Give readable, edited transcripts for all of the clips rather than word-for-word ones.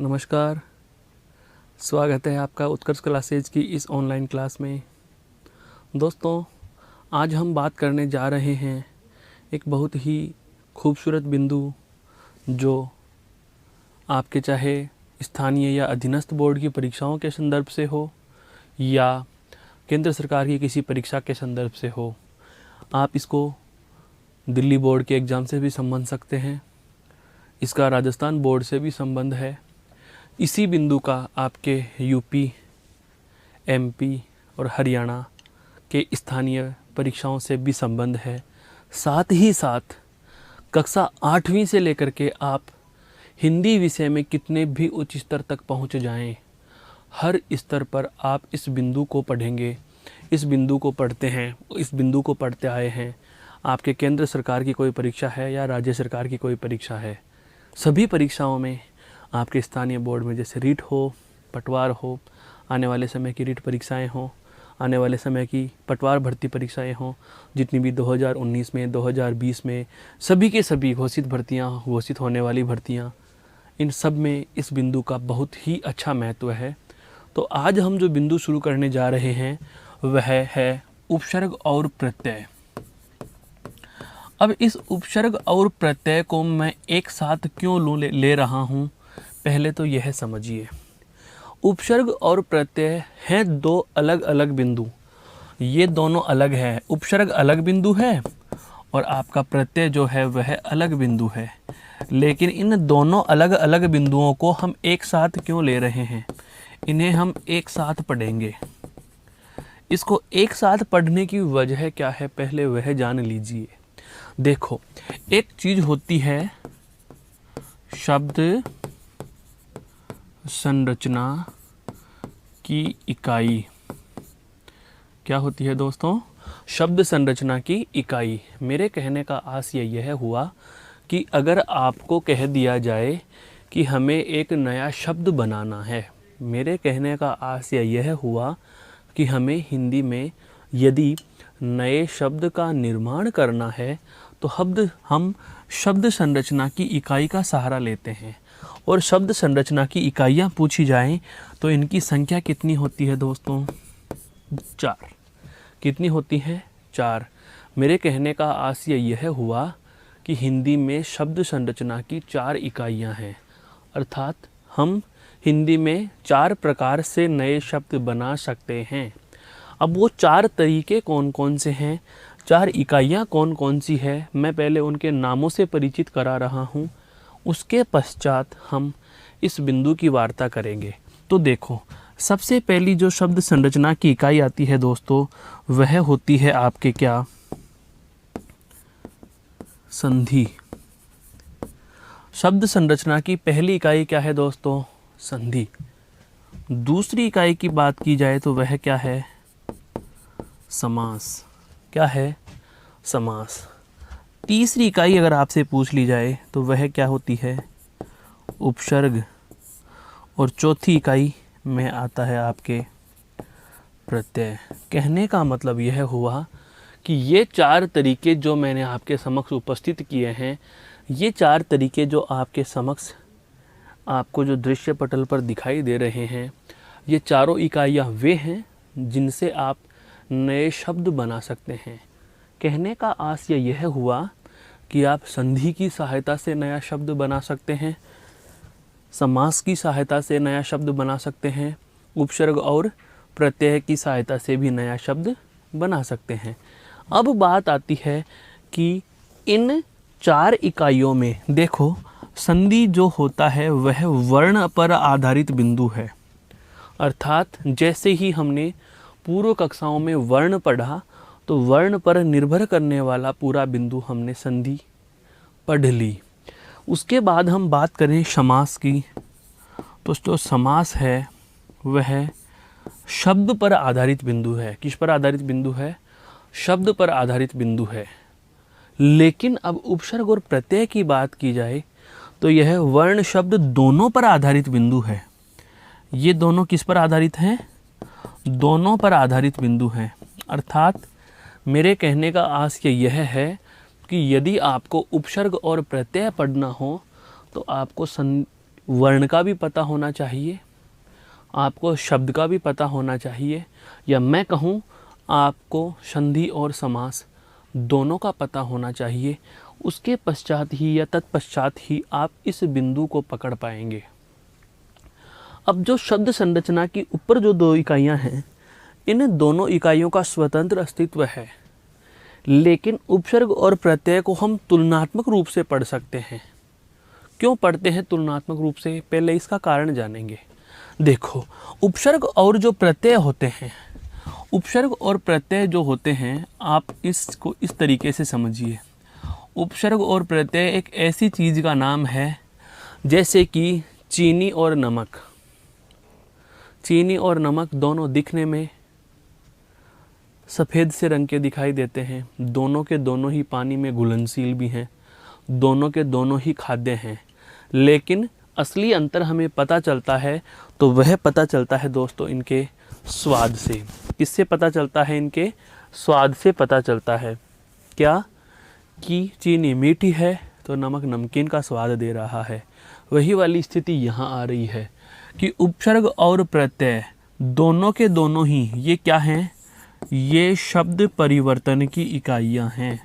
नमस्कार। स्वागत है आपका उत्कर्ष क्लासेज की इस ऑनलाइन क्लास में। दोस्तों, आज हम बात करने जा रहे हैं एक बहुत ही खूबसूरत बिंदु जो आपके चाहे स्थानीय या अधीनस्थ बोर्ड की परीक्षाओं के संदर्भ से हो या केंद्र सरकार की किसी परीक्षा के संदर्भ से हो। आप इसको दिल्ली बोर्ड के एग्ज़ाम से भी संबंध सकते हैं, इसका राजस्थान बोर्ड से भी संबंध है। इसी बिंदु का आपके यूपी, एमपी और हरियाणा के स्थानीय परीक्षाओं से भी संबंध है। साथ ही साथ कक्षा 8वीं से लेकर के आप हिंदी विषय में कितने भी उच्च स्तर तक पहुंच जाएं, हर स्तर पर आप इस बिंदु को पढ़ेंगे। इस बिंदु को पढ़ते हैं, इस बिंदु को पढ़ते आए हैं। आपके केंद्र सरकार की कोई परीक्षा है या राज्य सरकार की कोई परीक्षा है, सभी परीक्षाओं में आपके स्थानीय बोर्ड में जैसे रीट हो, पटवार हो, आने वाले समय की रीट परीक्षाएं हों, आने वाले समय की पटवार भर्ती परीक्षाएं हों, जितनी भी 2019 में 2020 में सभी के सभी घोषित भर्तियां, घोषित होने वाली भर्तियां, इन सब में इस बिंदु का बहुत ही अच्छा महत्व है। तो आज हम जो बिंदु शुरू करने जा रहे हैं वह है उपसर्ग और प्रत्यय। अब इस उपसर्ग और प्रत्यय को मैं एक साथ क्यों ले रहा हूँ, पहले तो यह समझिए। उपसर्ग और प्रत्यय हैं दो अलग अलग बिंदु। ये दोनों अलग है। उपसर्ग अलग बिंदु है और आपका प्रत्यय जो है वह अलग बिंदु है। लेकिन इन दोनों अलग अलग बिंदुओं को हम एक साथ क्यों ले रहे हैं, इन्हें हम एक साथ पढ़ेंगे। इसको एक साथ पढ़ने की वजह क्या है, पहले वह जान लीजिए। देखो, एक चीज होती है शब्द संरचना की इकाई। क्या होती है दोस्तों? शब्द संरचना की इकाई। मेरे कहने का आशय यह हुआ कि अगर आपको कह दिया जाए कि हमें एक नया शब्द बनाना है, मेरे कहने का आशय यह हुआ कि हमें हिंदी में यदि नए शब्द का निर्माण करना है तो हम शब्द संरचना की इकाई का सहारा लेते हैं। और शब्द संरचना की इकाइयाँ पूछी जाएं तो इनकी संख्या कितनी होती है दोस्तों? 4। कितनी होती है? 4। मेरे कहने का आशय यह हुआ कि हिंदी में शब्द संरचना की 4 इकाइयाँ हैं। अर्थात हम हिंदी में 4 प्रकार से नए शब्द बना सकते हैं। अब वो 4 तरीके कौन कौन से हैं, 4 इकाइयाँ कौन कौन सी है, मैं पहले उनके नामों से परिचित करा रहा हूँ। उसके पश्चात हम इस बिंदु की वार्ता करेंगे। तो देखो, सबसे पहली जो शब्द संरचना की इकाई आती है दोस्तों, वह होती है आपके क्या? संधि। शब्द संरचना की पहली इकाई क्या है दोस्तों? संधि। दूसरी इकाई की बात की जाए तो वह क्या है? समास। क्या है? समास। तीसरी इकाई अगर आपसे पूछ ली जाए तो वह क्या होती है? उपसर्ग। और चौथी इकाई में आता है आपके प्रत्यय। कहने का मतलब यह हुआ कि ये 4 तरीके जो मैंने आपके समक्ष उपस्थित किए हैं, ये 4 तरीके जो आपके समक्ष आपको जो दृश्य पटल पर दिखाई दे रहे हैं, ये चारों इकाइयाँ वे हैं जिनसे आप नए शब्द बना सकते हैं। कहने का आशय यह हुआ कि आप संधि की सहायता से नया शब्द बना सकते हैं, समास की सहायता से नया शब्द बना सकते हैं, उपसर्ग और प्रत्यय की सहायता से भी नया शब्द बना सकते हैं। अब बात आती है कि इन 4 इकाइयों में देखो, संधि जो होता है वह वर्ण पर आधारित बिंदु है। अर्थात जैसे ही हमने पूर्व कक्षाओं में वर्ण पढ़ा तो वर्ण पर निर्भर करने वाला पूरा बिंदु हमने संधि पढ़ ली। उसके बाद हम बात करें समास की, तो जो समास है वह शब्द पर आधारित बिंदु है। किस पर आधारित बिंदु है? शब्द पर आधारित बिंदु है। लेकिन अब उपसर्ग और प्रत्यय की बात की जाए तो यह वर्ण शब्द दोनों पर आधारित बिंदु है। ये दोनों किस पर आधारित हैं? दोनों पर आधारित बिंदु हैं। अर्थात मेरे कहने का आशय यह है कि यदि आपको उपसर्ग और प्रत्यय पढ़ना हो तो आपको वर्ण का भी पता होना चाहिए, आपको शब्द का भी पता होना चाहिए, या मैं कहूँ आपको संधि और समास दोनों का पता होना चाहिए। उसके पश्चात ही या तत्पश्चात ही आप इस बिंदु को पकड़ पाएंगे। अब जो शब्द संरचना की ऊपर जो 2 इकाइयाँ हैं, इन दोनों इकाइयों का स्वतंत्र अस्तित्व है, लेकिन उपसर्ग और प्रत्यय को हम तुलनात्मक रूप से पढ़ सकते हैं। क्यों पढ़ते हैं तुलनात्मक रूप से, पहले इसका कारण जानेंगे। देखो, उपसर्ग और जो प्रत्यय होते हैं, उपसर्ग और प्रत्यय जो होते हैं, आप इसको इस तरीके से समझिए। उपसर्ग और प्रत्यय एक ऐसी चीज़ का नाम है जैसे कि चीनी और नमक। चीनी और नमक दोनों दिखने में सफ़ेद से रंग के दिखाई देते हैं, दोनों के दोनों ही पानी में घुलनशील भी हैं, दोनों के दोनों ही खाद्य हैं, लेकिन असली अंतर हमें पता चलता है तो वह पता चलता है दोस्तों इनके स्वाद से। किससे पता चलता है? इनके स्वाद से पता चलता है। क्या? कि चीनी मीठी है तो नमक नमकीन का स्वाद दे रहा है। वही वाली स्थिति यहाँ आ रही है कि उपसर्ग और प्रत्यय दोनों के दोनों ही ये क्या हैं? ये शब्द परिवर्तन की इकाइयाँ हैं।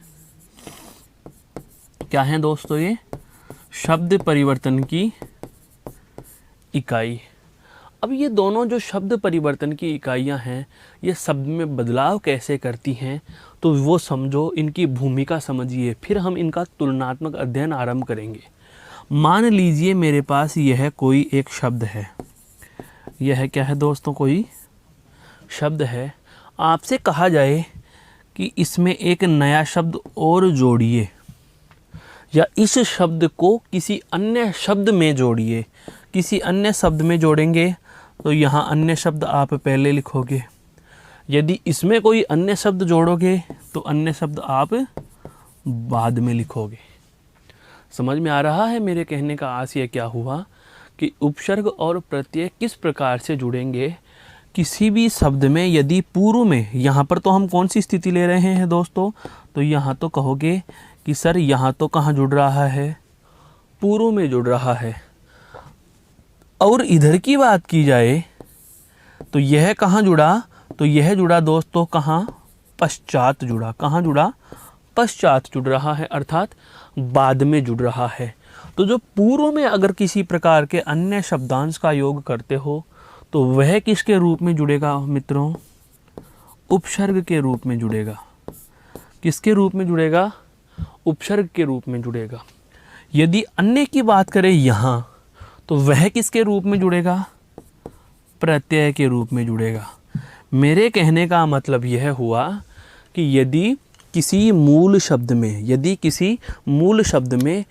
क्या हैं दोस्तों? ये शब्द परिवर्तन की इकाई। अब ये दोनों जो शब्द परिवर्तन की इकाइयाँ हैं, ये शब्द में बदलाव कैसे करती हैं, तो वो समझो, इनकी भूमिका समझिए, फिर हम इनका तुलनात्मक अध्ययन आरंभ करेंगे। मान लीजिए मेरे पास यह कोई एक शब्द है। यह क्या है दोस्तों? कोई शब्द है। आपसे कहा जाए कि इसमें एक नया शब्द और जोड़िए, या इस शब्द को किसी अन्य शब्द में जोड़िए। किसी अन्य शब्द में जोड़ेंगे तो यहाँ अन्य शब्द आप पहले लिखोगे। यदि इसमें कोई अन्य शब्द जोड़ोगे तो अन्य शब्द आप बाद में लिखोगे। समझ में आ रहा है मेरे कहने का आशय क्या हुआ? कि उपसर्ग और प्रत्यय किस प्रकार से जुड़ेंगे किसी भी शब्द में। यदि पूर्व में, यहाँ पर तो हम कौन सी स्थिति ले रहे हैं दोस्तों? तो यहाँ तो कहोगे कि सर यहाँ तो कहाँ जुड़ रहा है? पूर्व में जुड़ रहा है। और इधर की बात की जाए तो यह कहाँ जुड़ा? तो यह जुड़ा दोस्तों कहाँ? पश्चात जुड़ा। कहाँ जुड़ा? पश्चात जुड़ रहा है, अर्थात बाद में जुड़ रहा है। तो जो पूर्व में अगर किसी प्रकार के अन्य शब्दांश का योग करते हो तो वह किसके रूप में जुड़ेगा मित्रों? उपसर्ग के रूप में जुड़ेगा। किसके रूप में जुड़ेगा? उपसर्ग के रूप में जुड़ेगा। यदि अन्य की बात करें यहाँ, तो वह किसके रूप में जुड़ेगा? प्रत्यय के रूप में जुड़ेगा। मेरे कहने का मतलब यह हुआ कि यदि किसी मूल शब्द में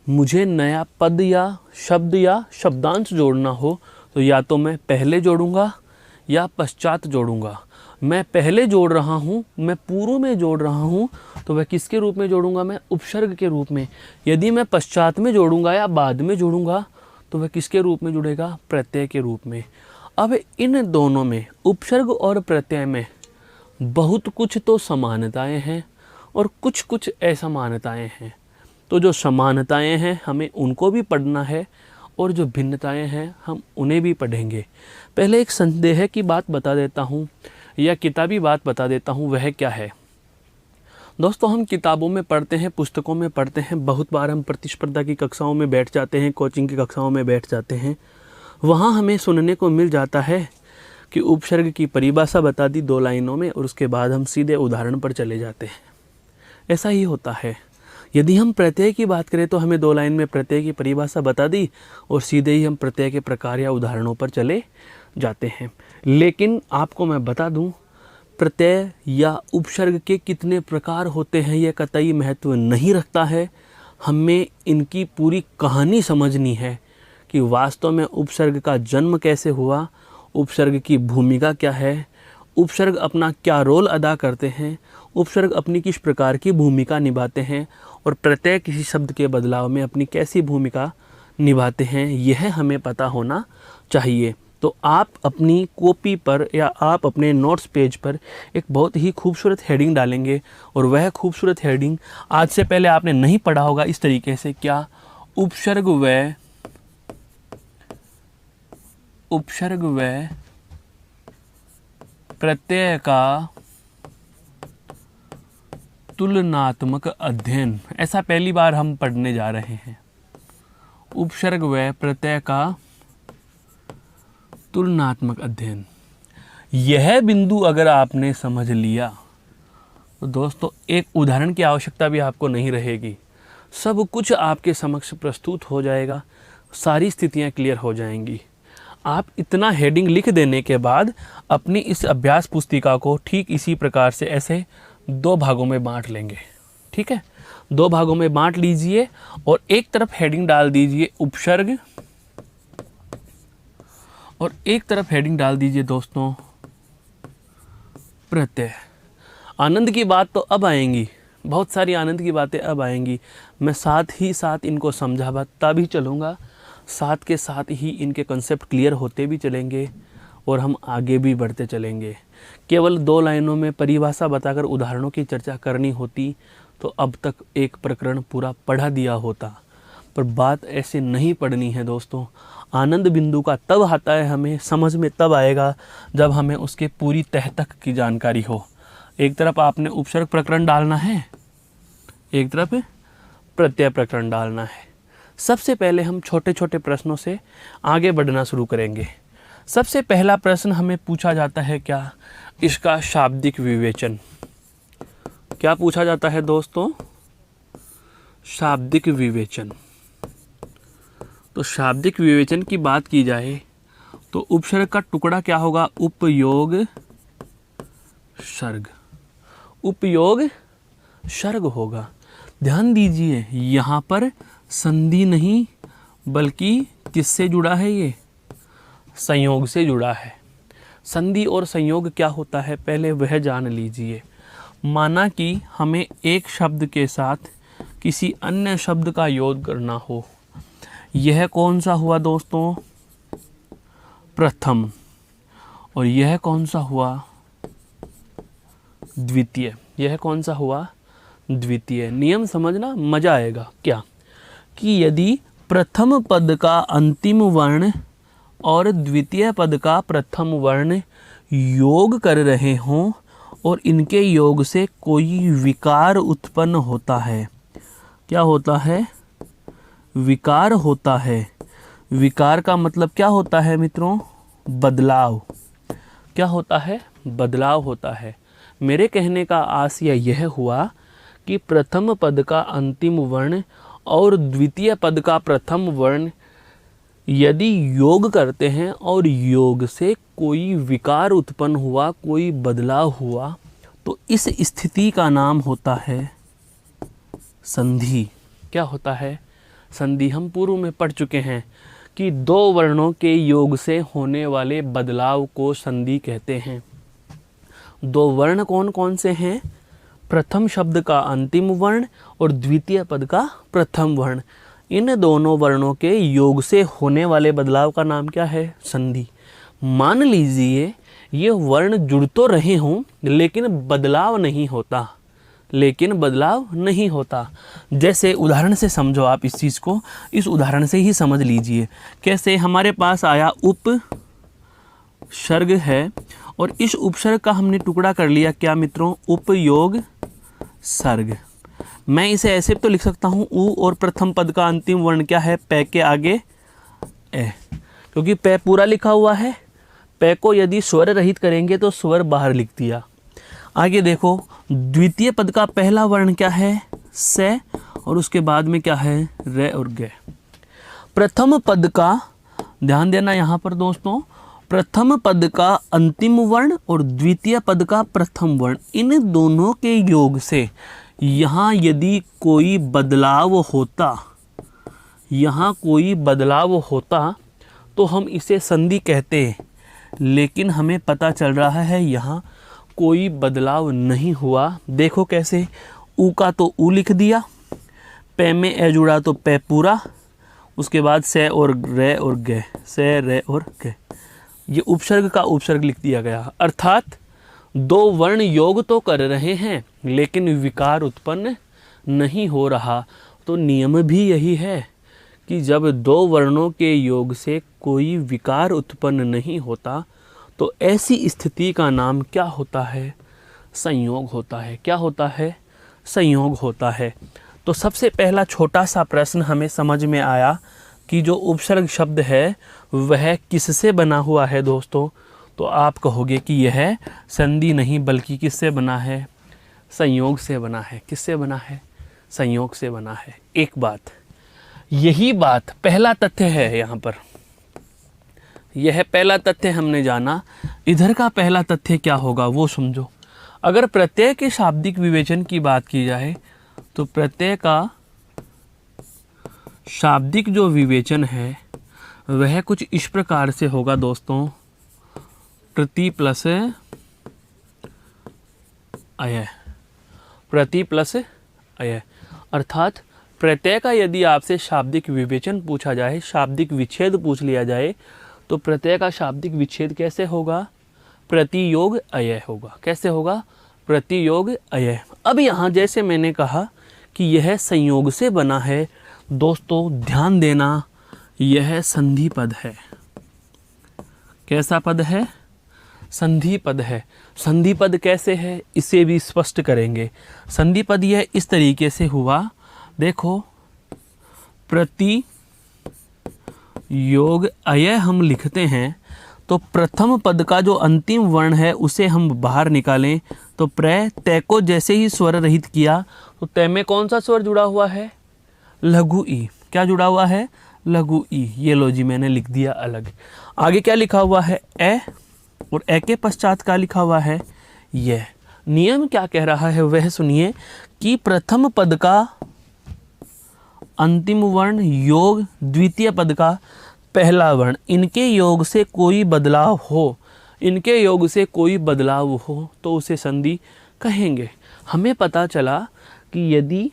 मुझे नया पद या शब्द या शब्दांश जोड़ना हो तो या तो मैं पहले जोड़ूंगा या पश्चात जोड़ूंगा। मैं पहले जोड़ रहा हूँ, मैं पूर्व में जोड़ रहा हूँ, तो वह किसके रूप में जोड़ूंगा? मैं उपसर्ग के रूप में। यदि मैं पश्चात में जोड़ूंगा या बाद में जोड़ूंगा तो वह किसके रूप में जुड़ेगा? प्रत्यय के रूप में। अब इन दोनों में, उपसर्ग और प्रत्यय में, बहुत कुछ तो समानताएं हैं और कुछ कुछ असमानताएं हैं। तो जो समानताएं हैं हमें उनको भी पढ़ना है और जो भिन्नताएं हैं हम उन्हें भी पढ़ेंगे। पहले एक संदेह की बात बता देता हूँ या किताबी बात बता देता हूँ। वह क्या है दोस्तों? हम किताबों में पढ़ते हैं, पुस्तकों में पढ़ते हैं, बहुत बार हम प्रतिस्पर्धा की कक्षाओं में बैठ जाते हैं, कोचिंग की कक्षाओं में बैठ जाते हैं। वहाँ हमें सुनने को मिल जाता है कि उपसर्ग की परिभाषा बता दी 2 लाइनों में और उसके बाद हम सीधे उदाहरण पर चले जाते हैं। ऐसा ही होता है। यदि हम प्रत्यय की बात करें तो हमें 2 लाइन में प्रत्यय की परिभाषा बता दी और सीधे ही हम प्रत्यय के प्रकार या उदाहरणों पर चले जाते हैं। लेकिन आपको मैं बता दूं, प्रत्यय या उपसर्ग के कितने प्रकार होते हैं यह कतई महत्व नहीं रखता है। हमें इनकी पूरी कहानी समझनी है कि वास्तव में उपसर्ग का जन्म कैसे हुआ, उपसर्ग की भूमिका क्या है, उपसर्ग अपना क्या रोल अदा करते हैं, उपसर्ग अपनी किस प्रकार की भूमिका निभाते हैं और प्रत्यय किसी शब्द के बदलाव में अपनी कैसी भूमिका निभाते हैं, यह हमें पता होना चाहिए। तो आप अपनी कॉपी पर या आप अपने नोट्स पेज पर एक बहुत ही खूबसूरत हेडिंग डालेंगे और वह खूबसूरत हेडिंग आज से पहले आपने नहीं पढ़ा होगा इस तरीके से, क्या? उपसर्ग व उपसर्ग व प्रत्यय का तुलनात्मक अध्ययन। ऐसा पहली बार हम पढ़ने जा रहे हैं। उपसर्ग व प्रत्यय का तुलनात्मक अध्ययन। यह बिंदु अगर आपने समझ लिया तो दोस्तों एक उदाहरण की आवश्यकता भी आपको नहीं रहेगी। सब कुछ आपके समक्ष प्रस्तुत हो जाएगा, सारी स्थितियां क्लियर हो जाएंगी। आप इतना हेडिंग लिख देने के बाद अपनी इस अभ्यास पुस्तिका को ठीक इसी प्रकार से ऐसे 2 भागों में बांट लेंगे। ठीक है, 2 भागों में बांट लीजिए और एक तरफ हेडिंग डाल दीजिए उपसर्ग और एक तरफ हेडिंग डाल दीजिए दोस्तों प्रत्यय। आनंद की बात तो अब आएंगी, बहुत सारी आनंद की बातें अब आएंगी। मैं साथ ही साथ इनको समझाता भी चलूँगा, साथ के साथ ही इनके कंसेप्ट क्लियर होते भी चलेंगे और हम आगे भी बढ़ते चलेंगे। केवल 2 लाइनों में परिभाषा बताकर उदाहरणों की चर्चा करनी होती तो अब तक एक प्रकरण पूरा पढ़ा दिया होता, पर बात ऐसे नहीं पढ़नी है दोस्तों। आनंद बिंदु का तब आता है, हमें समझ में तब आएगा जब हमें उसके पूरी तह तक की जानकारी हो। एक तरफ आपने उपसर्ग प्रकरण डालना है, एक तरफ प्रत्यय प्रकरण डालना है। सबसे पहले हम छोटे छोटे प्रश्नों से आगे बढ़ना शुरू करेंगे। सबसे पहला प्रश्न हमें पूछा जाता है क्या, इसका शाब्दिक विवेचन। क्या पूछा जाता है दोस्तों? शाब्दिक विवेचन। तो शाब्दिक विवेचन की बात की जाए तो उपसर्ग का टुकड़ा क्या होगा? उपयोग सर्ग। उपयोग सर्ग होगा। ध्यान दीजिए यहाँ पर संधि नहीं बल्कि किससे जुड़ा है? ये संयोग से जुड़ा है। संधि और संयोग क्या होता है पहले वह जान लीजिए। माना कि हमें एक शब्द के साथ किसी अन्य शब्द का योग करना हो, यह कौन सा हुआ दोस्तों? प्रथम। और यह कौन सा हुआ? द्वितीय। यह कौन सा हुआ? द्वितीय। नियम समझना, मजा आएगा। क्या कि यदि प्रथम पद का अंतिम वर्ण और द्वितीय पद का प्रथम वर्ण योग कर रहे हों और इनके योग से कोई विकार उत्पन्न होता है, क्या होता है? विकार होता है। विकार का मतलब क्या होता है मित्रों? बदलाव। क्या होता है? बदलाव होता है। मेरे कहने का आशय यह हुआ कि प्रथम पद का अंतिम वर्ण और द्वितीय पद का प्रथम वर्ण यदि योग करते हैं और योग से कोई विकार उत्पन्न हुआ, कोई बदलाव हुआ, तो इस स्थिति का नाम होता है संधि। क्या होता है? संधि। हम पूर्व में पढ़ चुके हैं कि 2 वर्णों के योग से होने वाले बदलाव को संधि कहते हैं। 2 वर्ण कौन कौन से हैं? प्रथम शब्द का अंतिम वर्ण और द्वितीय पद का प्रथम वर्ण। इन दोनों वर्णों के योग से होने वाले बदलाव का नाम क्या है? संधि। मान लीजिए ये वर्ण जुड़ तो रहे हों लेकिन बदलाव नहीं होता, जैसे उदाहरण से समझो आप इस चीज़ को, इस उदाहरण से ही समझ लीजिए। कैसे? हमारे पास आया उपसर्ग है और इस उपसर्ग का हमने टुकड़ा कर लिया क्या मित्रों? उपयोग सर्ग। मैं इसे ऐसे तो लिख सकता हूँ उ और प्रथम पद का अंतिम वर्ण क्या है? पै के आगे ए, क्योंकि पै पूरा लिखा हुआ है। पै को यदि स्वर रहित करेंगे तो स्वर बाहर लिख दिया। आगे देखो, द्वितीय पद का पहला वर्ण क्या है? से, और उसके बाद में क्या है? रे और गे। प्रथम पद का ध्यान देना यहाँ पर दोस्तों, प्रथम पद का अंतिम वर्ण और द्वितीय पद का प्रथम वर्ण, इन दोनों के योग से यहाँ यदि कोई बदलाव होता, तो हम इसे संधि कहते, लेकिन हमें पता चल रहा है यहाँ कोई बदलाव नहीं हुआ। देखो कैसे? ऊ का तो ऊ लिख दिया, पे में ए जुड़ा तो पे पूरा, उसके बाद से और रे और गे, से रे और गे, ये उपसर्ग का उपसर्ग लिख दिया गया। अर्थात 2 वर्ण योग तो कर रहे हैं लेकिन विकार उत्पन्न नहीं हो रहा। तो नियम भी यही है कि जब दो वर्णों के योग से कोई विकार उत्पन्न नहीं होता तो ऐसी स्थिति का नाम क्या होता है? संयोग होता है। क्या होता है? संयोग होता है। तो सबसे पहला छोटा सा प्रश्न हमें समझ में आया कि जो उपसर्ग शब्द है वह किससे बना हुआ है दोस्तों? तो आप कहोगे कि यह संधि नहीं बल्कि किससे बना है? संयोग से बना है। किससे बना है? संयोग से बना है। एक बात, यही बात पहला तथ्य है यहाँ पर। यह पहला तथ्य हमने जाना। इधर का पहला तथ्य क्या होगा वो समझो। अगर प्रत्यय के शाब्दिक विवेचन की बात की जाए तो प्रत्यय का शाब्दिक जो विवेचन है वह कुछ इस प्रकार से होगा दोस्तों, प्रति प्लस अय। प्रति प्लस अय अर्थात प्रत्यय का यदि आपसे शाब्दिक विवेचन पूछा जाए, शाब्दिक विच्छेद पूछ लिया जाए, तो प्रत्यय का शाब्दिक विच्छेद कैसे होगा? प्रतियोग अय होगा। कैसे होगा? प्रतियोग अय। अब यहाँ जैसे मैंने कहा कि यह संयोग से बना है, दोस्तों ध्यान देना, यह संधि पद है। कैसा पद है? संधि पद है। संधि पद कैसे है इसे भी स्पष्ट करेंगे। संधि पद यह इस तरीके से हुआ, देखो प्रति योग अय हम लिखते हैं तो प्रथम पद का जो अंतिम वर्ण है उसे हम बाहर निकालें तो प्र तय को जैसे ही स्वर रहित किया तो तय में कौन सा स्वर जुड़ा हुआ है? लघु ई। क्या जुड़ा हुआ है? लघु ई। ये लो जी मैंने लिख दिया अलग। आगे क्या लिखा हुआ है? ए, और ए के पश्चात क्या लिखा हुआ है? यह। नियम क्या कह रहा है वह सुनिए कि प्रथम पद का अंतिम वर्ण योग द्वितीय पद का पहला वर्ण, इनके योग से कोई बदलाव हो, इनके योग से कोई बदलाव हो तो उसे संधि कहेंगे। हमें पता चला कि यदि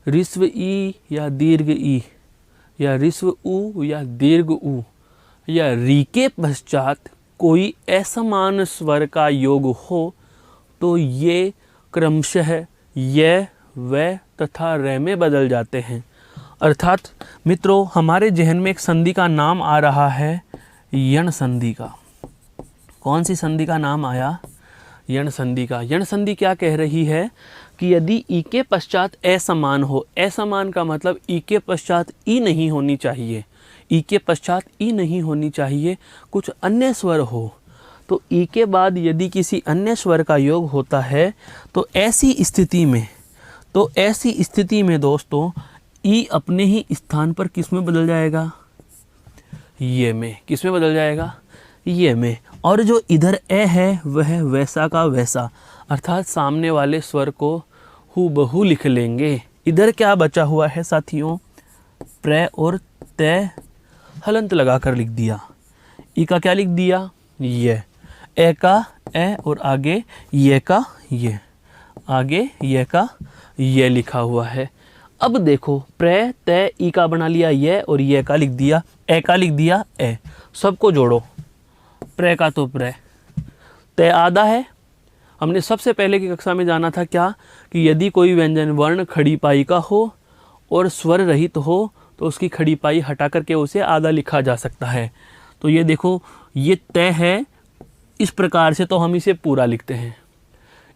ऋस्व ई या दीर्घ ई या ऋस्व उ या दीर्घ उ या री के पश्चात कोई असमान स्वर का योग हो तो ये क्रमशः य, व तथा र में बदल जाते हैं। अर्थात मित्रों हमारे जहन में एक संधि का नाम आ रहा है यण संधि का। कौन सी संधि का नाम आया? यण संधि का। यण संधि क्या कह रही है कि यदि ई के पश्चात असमान हो, असमान का मतलब ई के पश्चात ई नहीं होनी चाहिए, ई के पश्चात ई नहीं होनी चाहिए, कुछ अन्य स्वर हो, तो ई के बाद यदि किसी अन्य स्वर का योग होता है तो ऐसी स्थिति में दोस्तों ई अपने ही स्थान पर किस में बदल जाएगा? ये में। किस में बदल जाएगा? ये में। और जो इधर ए है वह वैसा का वैसा, अर्थात सामने वाले स्वर को हूबहू लिख लेंगे। इधर क्या बचा हुआ है साथियों? प्र और तय हलंत लगाकर लिख दिया। ई का क्या लिख दिया? ये। ए का ए और आगे ये का ये, आगे ये का ये लिखा हुआ है। अब देखो प्र तय ई का बना लिया ये और ये का लिख दिया, ए का लिख दिया ए। सबको जोड़ो, प्र का तो प्र, तय आधा है। हमने सबसे पहले की कक्षा में जाना था क्या कि यदि कोई व्यंजन वर्ण खड़ी पाई का हो और स्वर रहित हो तो उसकी खड़ी पाई हटा करके उसे आधा लिखा जा सकता है। तो ये देखो ये तय है, इस प्रकार से तो हम इसे पूरा लिखते हैं,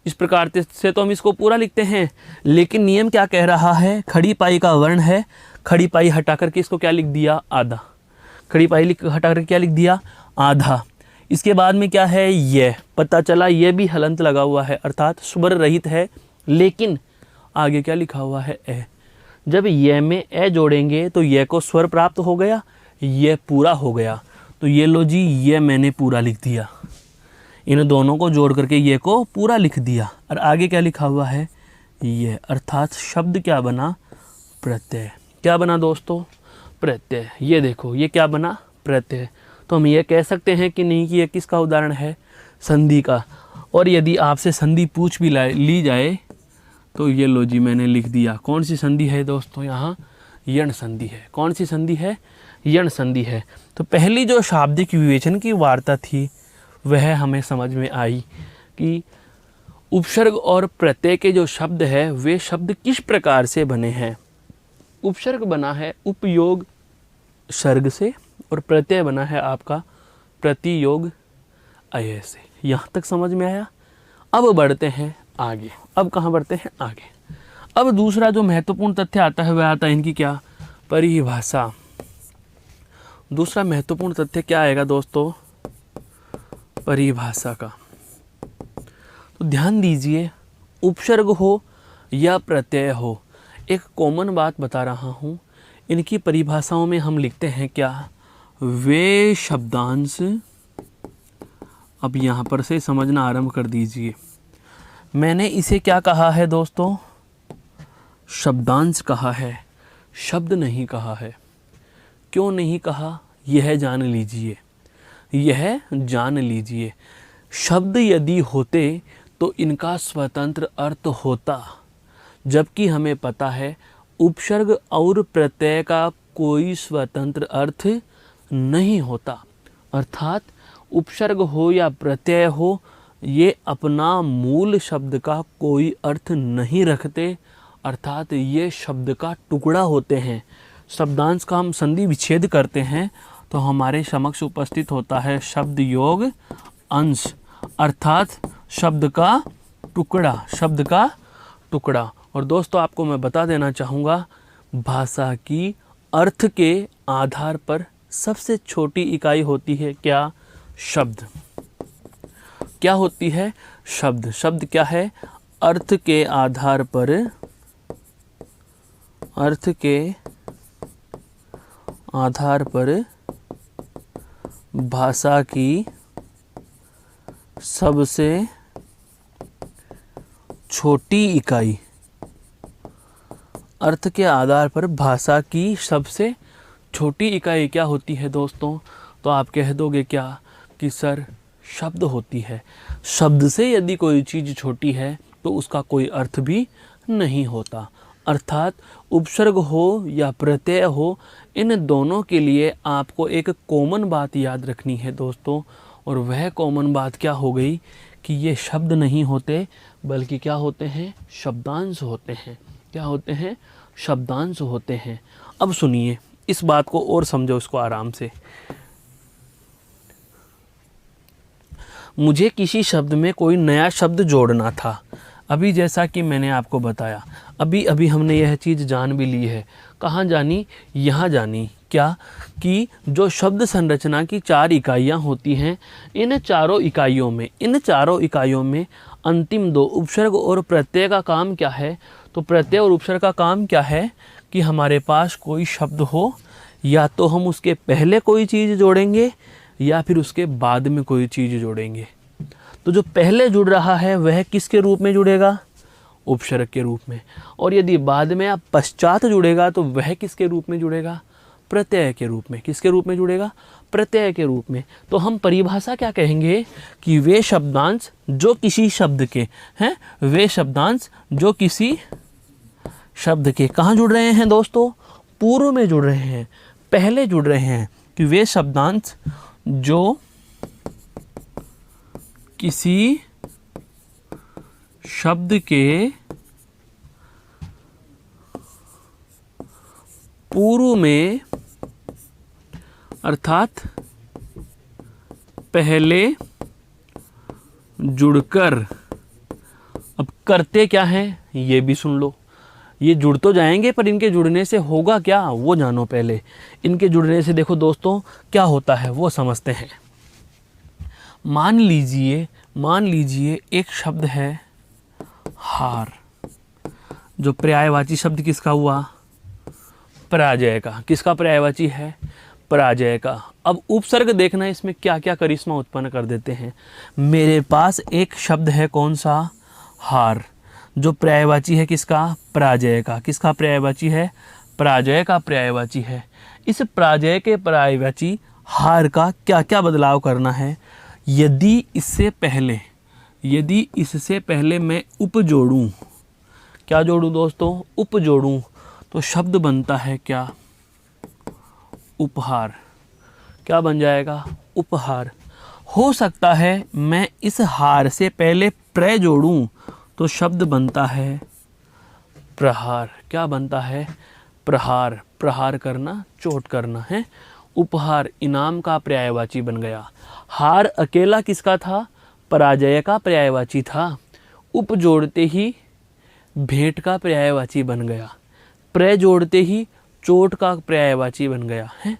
इस प्रकार से तो हम इसको पूरा लिखते हैं। लेकिन नियम क्या कह रहा है? खड़ी पाई का वर्ण है, खड़ी पाई हटा करके इसको क्या लिख दिया? आधा। खड़ी पाई हटा करके क्या लिख दिया? आधा। इसके बाद में क्या है? ये। पता चला ये भी हलंत लगा हुआ है अर्थात स्वर रहित है, लेकिन आगे क्या लिखा हुआ है? ए। जब ये में ए जोड़ेंगे तो ये को स्वर प्राप्त हो गया, ये पूरा हो गया। तो ये लो जी ये मैंने पूरा लिख दिया, इन दोनों को जोड़ करके ये को पूरा लिख दिया। और आगे क्या लिखा हुआ है? ये। अर्थात शब्द क्या बना? प्रत्यय। क्या बना दोस्तों? प्रत्यय। ये देखो ये क्या बना? प्रत्यय। तो हम ये कह सकते हैं कि नहीं कि ये किसका उदाहरण है? संधि का। और यदि आपसे संधि पूछ भी ली जाए तो ये लो जी मैंने लिख दिया। कौन सी संधि है दोस्तों? यहाँ यण संधि है। कौन सी संधि है? यण संधि है। तो पहली जो शाब्दिक विवेचन की वार्ता थी वह हमें समझ में आई कि उपसर्ग और प्रत्यय के जो शब्द है वे शब्द किस प्रकार से बने हैं। उपसर्ग बना है उपयोग उपसर्ग से और प्रत्यय बना है आपका प्रतियोग अय से। यहाँ तक समझ में आया। अब बढ़ते हैं आगे। अब कहाँ बढ़ते हैं? आगे। अब दूसरा जो महत्वपूर्ण तथ्य आता है वह आता है इनकी क्या? परिभाषा। दूसरा महत्वपूर्ण तथ्य क्या आएगा दोस्तों? परिभाषा का। तो ध्यान दीजिए, उपसर्ग हो या प्रत्यय हो, एक कॉमन बात बता रहा हूँ। इनकी परिभाषाओं में हम लिखते हैं क्या? वे शब्दांश। अब यहाँ पर से समझना आरंभ कर दीजिए। मैंने इसे क्या कहा है दोस्तों? शब्दांश कहा है, शब्द नहीं कहा है। क्यों नहीं कहा? यह जान लीजिए, यह जान लीजिए। शब्द यदि होते तो इनका स्वतंत्र अर्थ होता, जबकि हमें पता है उपसर्ग और प्रत्यय का कोई स्वतंत्र अर्थ नहीं होता। अर्थात उपसर्ग हो या प्रत्यय हो, ये अपना मूल शब्द का कोई अर्थ नहीं रखते, अर्थात ये शब्द का टुकड़ा होते हैं। शब्दांश का हम संधि विच्छेद करते हैं तो हमारे समक्ष उपस्थित होता है शब्द योग अंश, अर्थात शब्द का टुकड़ा, शब्द का टुकड़ा। और दोस्तों आपको मैं बता देना चाहूँगा, भाषा की अर्थ के आधार पर सबसे छोटी इकाई होती है क्या? शब्द। क्या होती है? शब्द। शब्द क्या है? अर्थ के आधार पर, अर्थ के आधार पर भाषा की सबसे छोटी इकाई। अर्थ के आधार पर भाषा की सबसे छोटी इकाई क्या होती है दोस्तों? तो आप कह दोगे क्या कि सर शब्द होती है। शब्द से यदि कोई चीज़ छोटी है तो उसका कोई अर्थ भी नहीं होता। अर्थात उपसर्ग हो या प्रत्यय हो, इन दोनों के लिए आपको एक कॉमन बात याद रखनी है दोस्तों। और वह कॉमन बात क्या हो गई कि ये शब्द नहीं होते बल्कि क्या होते हैं? शब्दांश होते हैं। क्या होते हैं? शब्दांश होते हैं। अब सुनिए, इस बात को और समझो इसको आराम से। मुझे किसी शब्द में कोई नया शब्द जोड़ना था। अभी जैसा कि मैंने आपको बताया, अभी अभी हमने यह चीज़ जान भी ली है। कहाँ जानी? यहाँ जानी। क्या? कि जो शब्द संरचना की 4 इकाइयाँ होती हैं, इन चारों इकाइयों में अंतिम 2 उपसर्ग और प्रत्यय का काम क्या है? तो प्रत्यय और उपसर्ग का काम क्या है कि हमारे पास कोई शब्द हो, या तो हम उसके पहले कोई चीज़ जोड़ेंगे या फिर उसके बाद में कोई चीज़ जोड़ेंगे। तो जो पहले जुड़ रहा है वह किसके रूप में जुड़ेगा? उपसर्ग के रूप में। और यदि बाद में या पश्चात जुड़ेगा तो वह किसके रूप में जुड़ेगा? प्रत्यय के रूप में। किसके रूप में जुड़ेगा? प्रत्यय के रूप में। तो हम परिभाषा क्या कहेंगे कि वे शब्दांश जो किसी शब्द के हैं, वे शब्दांश जो किसी शब्द के कहाँ जुड़ रहे हैं दोस्तों? पूर्व में जुड़ रहे हैं, पहले जुड़ रहे हैं। कि वे शब्दांश जो किसी शब्द के पूर्व में अर्थात पहले जुड़कर, अब करते क्या हैं ये भी सुन लो। ये जुड़ तो जाएंगे पर इनके जुड़ने से होगा क्या वो जानो पहले। इनके जुड़ने से देखो दोस्तों क्या होता है वो समझते हैं। मान लीजिए एक शब्द है हार, जो पर्यायवाची शब्द किसका हुआ? पराजय का। किसका पर्यायवाची है? पराजय का। अब उपसर्ग देखना इसमें क्या क्या करिश्मा उत्पन्न कर देते हैं। मेरे पास एक शब्द है कौन सा? हार, जो पर्यायवाची है किसका? पराजय का। किसका पर्यायवाची है? पराजय का पर्यायवाची है। इस पराजय के पर्यायवाची हार का क्या क्या बदलाव करना है? यदि इससे पहले मैं उप जोड़ूं, क्या जोड़ूं दोस्तों? उप जोड़ूं, तो शब्द बनता है क्या? उपहार। क्या बन जाएगा? उपहार। हो सकता है मैं इस हार से पहले प्र जोड़ूं तो शब्द बनता है प्रहार। क्या बनता है? प्रहार। प्रहार करना, चोट करना है। उपहार इनाम का पर्यायवाची बन गया। हार अकेला किसका था? पराजय का पर्यायवाची था। उप जोड़ते ही भेंट का पर्यायवाची बन गया। प्र जोड़ते ही चोट का पर्यायवाची बन गया है।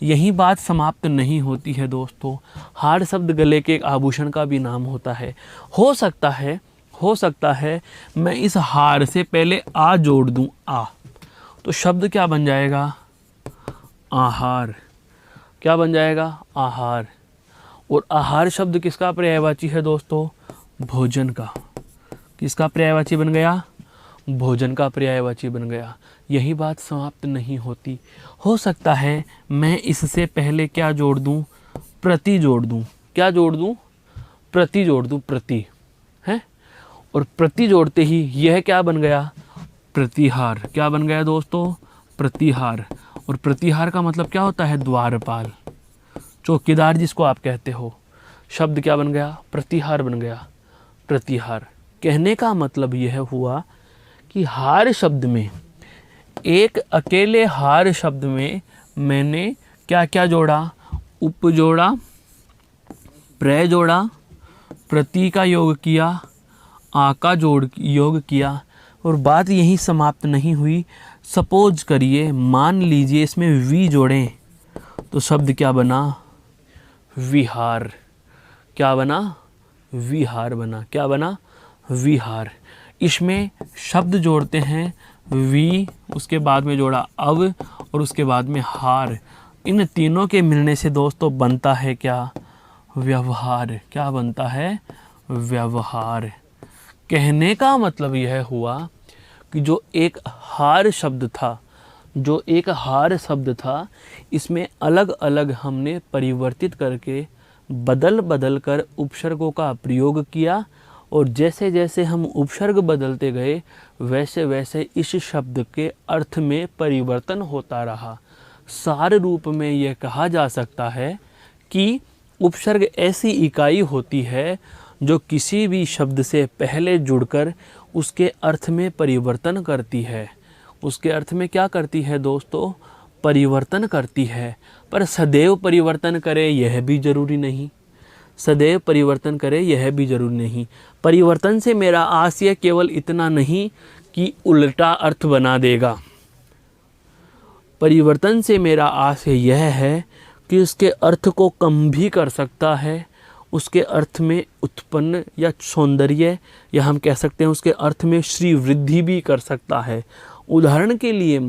यही बात समाप्त नहीं होती है दोस्तों। हार शब्द गले के एक आभूषण का भी नाम होता है। हो सकता है मैं इस हार से पहले आ जोड़ दूं, आ, तो शब्द क्या बन जाएगा? आहार। क्या बन जाएगा? आहार। और आहार शब्द किसका पर्यायवाची है दोस्तों? भोजन का। किसका पर्यायवाची बन गया? भोजन का पर्यायवाची बन गया। यही बात समाप्त नहीं होती। हो सकता है मैं इससे पहले क्या जोड़ दूं? प्रति जोड़ दूं। क्या जोड़ दूं? प्रति जोड़ दूं, प्रति है। और प्रति जोड़ते ही यह क्या बन गया? प्रतिहार। क्या बन गया दोस्तों? प्रतिहार। और प्रतिहार का मतलब क्या होता है? द्वारपाल, चौकीदार जिसको आप कहते हो। शब्द क्या बन गया? प्रतिहार बन गया। प्रतिहार। कहने का मतलब यह हुआ कि हार शब्द में, एक अकेले हार शब्द में मैंने क्या क्या जोड़ा? उप जोड़ा, प्र जोड़ा, प्रति का योग किया, आ का योग किया। और बात यही समाप्त नहीं हुई। सपोज करिए, मान लीजिए इसमें वी जोड़ें तो शब्द क्या बना? विहार। क्या बना? विहार बना। क्या बना? विहार। इसमें शब्द जोड़ते हैं वी, उसके बाद में जोड़ा अव, और उसके बाद में हार। इन तीनों के मिलने से दोस्तों बनता है क्या? व्यवहार। क्या बनता है? व्यवहार। कहने का मतलब यह हुआ कि जो एक हार शब्द था, इसमें अलग अलग हमने परिवर्तित करके बदल कर उपसर्गों का प्रयोग किया। और जैसे जैसे हम उपसर्ग बदलते गए वैसे वैसे इस शब्द के अर्थ में परिवर्तन होता रहा। सार रूप में यह कहा जा सकता है कि उपसर्ग ऐसी इकाई होती है जो किसी भी शब्द से पहले जुड़कर उसके अर्थ में परिवर्तन करती है। उसके अर्थ में क्या करती है दोस्तों? परिवर्तन करती है। पर सदैव परिवर्तन करे यह भी जरूरी नहीं। सदैव परिवर्तन करे यह भी जरूरी नहीं। परिवर्तन से मेरा आशय केवल इतना नहीं कि उल्टा अर्थ बना देगा। परिवर्तन से मेरा आशय यह है कि उसके अर्थ को कम भी कर सकता है। उसके अर्थ में उत्पन्न या सौंदर्य, या हम कह सकते हैं उसके अर्थ में श्री वृद्धि भी कर सकता है। उदाहरण के लिए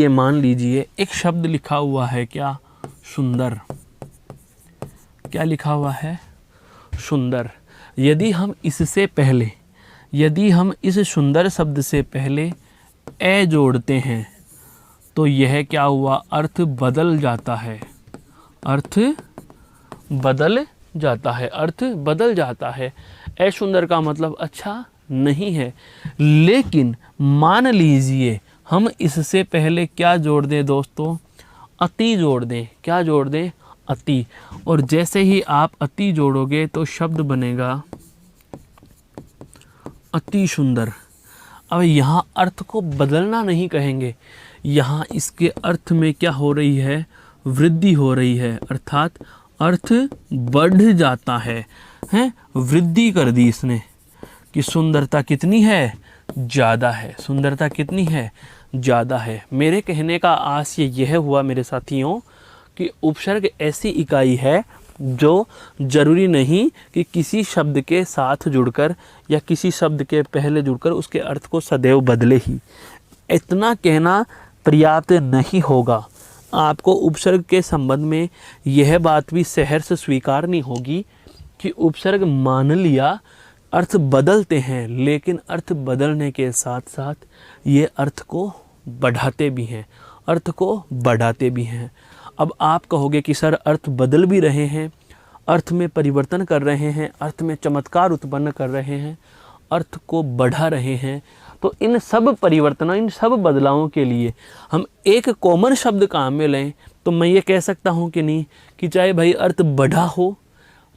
मान लीजिए एक शब्द लिखा हुआ है क्या? सुंदर। क्या लिखा हुआ है? सुंदर। यदि हम इस सुंदर शब्द से पहले ए जोड़ते हैं तो यह क्या हुआ? अर्थ बदल जाता है। अर्थ बदल जाता है। ए सुंदर का मतलब अच्छा नहीं है। लेकिन मान लीजिए हम इससे पहले क्या जोड़ दें दोस्तों? अति जोड़ दें। क्या जोड़ दें? अति। और जैसे ही आप अति जोड़ोगे तो शब्द बनेगा अति सुंदर। अब यहाँ अर्थ को बदलना नहीं कहेंगे, यहाँ इसके अर्थ में क्या हो रही है? वृद्धि हो रही है, अर्थात अर्थ बढ़ जाता है। वृद्धि कर दी इसने कि सुंदरता कितनी है? ज़्यादा है। सुंदरता कितनी है? ज़्यादा है। मेरे कहने का आशय यह हुआ मेरे साथियों कि उपसर्ग ऐसी इकाई है जो जरूरी नहीं कि किसी शब्द के साथ जुड़कर या किसी शब्द के पहले जुड़कर उसके अर्थ को सदैव बदले ही। इतना कहना पर्याप्त नहीं होगा। आपको उपसर्ग के संबंध में यह बात भी सहर्ष स्वीकारनी होगी कि उपसर्ग मान लिया अर्थ बदलते हैं, लेकिन अर्थ बदलने के साथ साथ ये अर्थ को बढ़ाते भी हैं। अब आप कहोगे कि सर अर्थ बदल भी रहे हैं, अर्थ में परिवर्तन कर रहे हैं, अर्थ में चमत्कार उत्पन्न कर रहे हैं, अर्थ को बढ़ा रहे हैं, तो इन सब परिवर्तनों, इन सब बदलावों के लिए हम एक कॉमन शब्द काम में लें तो मैं ये कह सकता हूँ कि नहीं कि चाहे भाई अर्थ बढ़ा हो,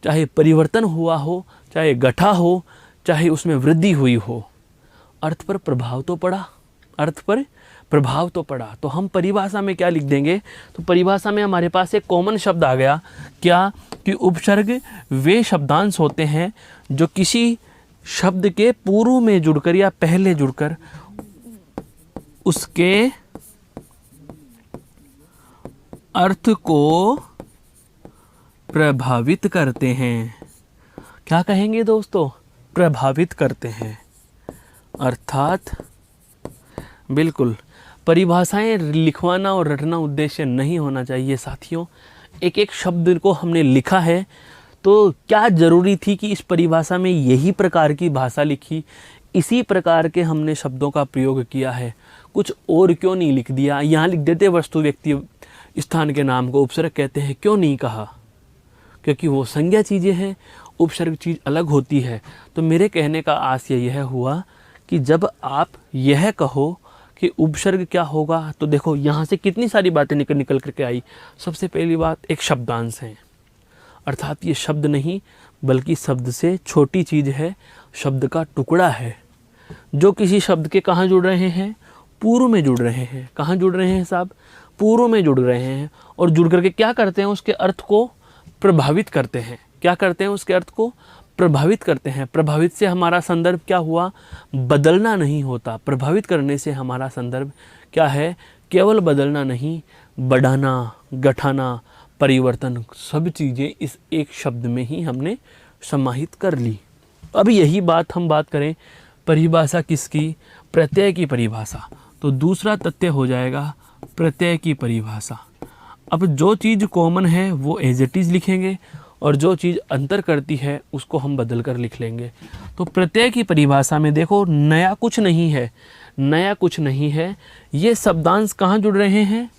चाहे परिवर्तन हुआ हो, चाहे घटा हो, चाहे उसमें वृद्धि हुई हो, अर्थ पर प्रभाव तो पड़ा। अर्थ पर प्रभाव तो पड़ा। तो हम परिभाषा में क्या लिख देंगे, तो परिभाषा में हमारे पास एक कॉमन शब्द आ गया, क्या कि उपसर्ग वे शब्दांश होते हैं जो किसी शब्द के पूर्व में जुड़कर या पहले जुड़कर उसके अर्थ को प्रभावित करते हैं। क्या कहेंगे दोस्तों, प्रभावित करते हैं। अर्थात बिल्कुल परिभाषाएं लिखवाना और रटना उद्देश्य नहीं होना चाहिए साथियों। एक एक शब्द को हमने लिखा है तो क्या ज़रूरी थी कि इस परिभाषा में यही प्रकार की भाषा लिखी, इसी प्रकार के हमने शब्दों का प्रयोग किया है, कुछ और क्यों नहीं लिख दिया। यहाँ लिख देते वस्तु व्यक्ति स्थान के नाम को उपसर्ग कहते हैं, क्यों नहीं कहा, क्योंकि वो संज्ञा चीज़ें हैं, उपसर्ग चीज़ अलग होती है। तो मेरे कहने का आशय यह हुआ कि जब आप यह कहो कि उपसर्ग क्या होगा, तो देखो यहाँ से कितनी सारी बातें निकल करके आई। सबसे पहली बात एक शब्दांश है, अर्थात ये शब्द नहीं बल्कि शब्द से छोटी चीज़ है, शब्द का टुकड़ा है जो किसी शब्द के कहाँ जुड़ रहे हैं, पूर्व में जुड़ रहे हैं। कहाँ जुड़ रहे हैं साहब, पूर्व में जुड़ रहे हैं। और जुड़ करके क्या करते हैं, उसके अर्थ को प्रभावित करते हैं। क्या करते हैं, उसके अर्थ को प्रभावित करते हैं। प्रभावित से हमारा संदर्भ क्या हुआ, बदलना नहीं होता। प्रभावित करने से हमारा संदर्भ क्या है, केवल बदलना नहीं, बढ़ाना, गठाना, परिवर्तन, सब चीज़ें इस एक शब्द में ही हमने समाहित कर ली। अब यही बात हम बात करें परिभाषा किसकी, प्रत्यय की परिभाषा। तो दूसरा तथ्य हो जाएगा प्रत्यय की परिभाषा। अब जो चीज़ कॉमन है वो एज इट इज़ लिखेंगे और जो चीज़ अंतर करती है उसको हम बदल कर लिख लेंगे। तो प्रत्यय की परिभाषा में देखो नया कुछ नहीं है, नया कुछ नहीं है। ये शब्दांश कहाँ जुड़ रहे हैं,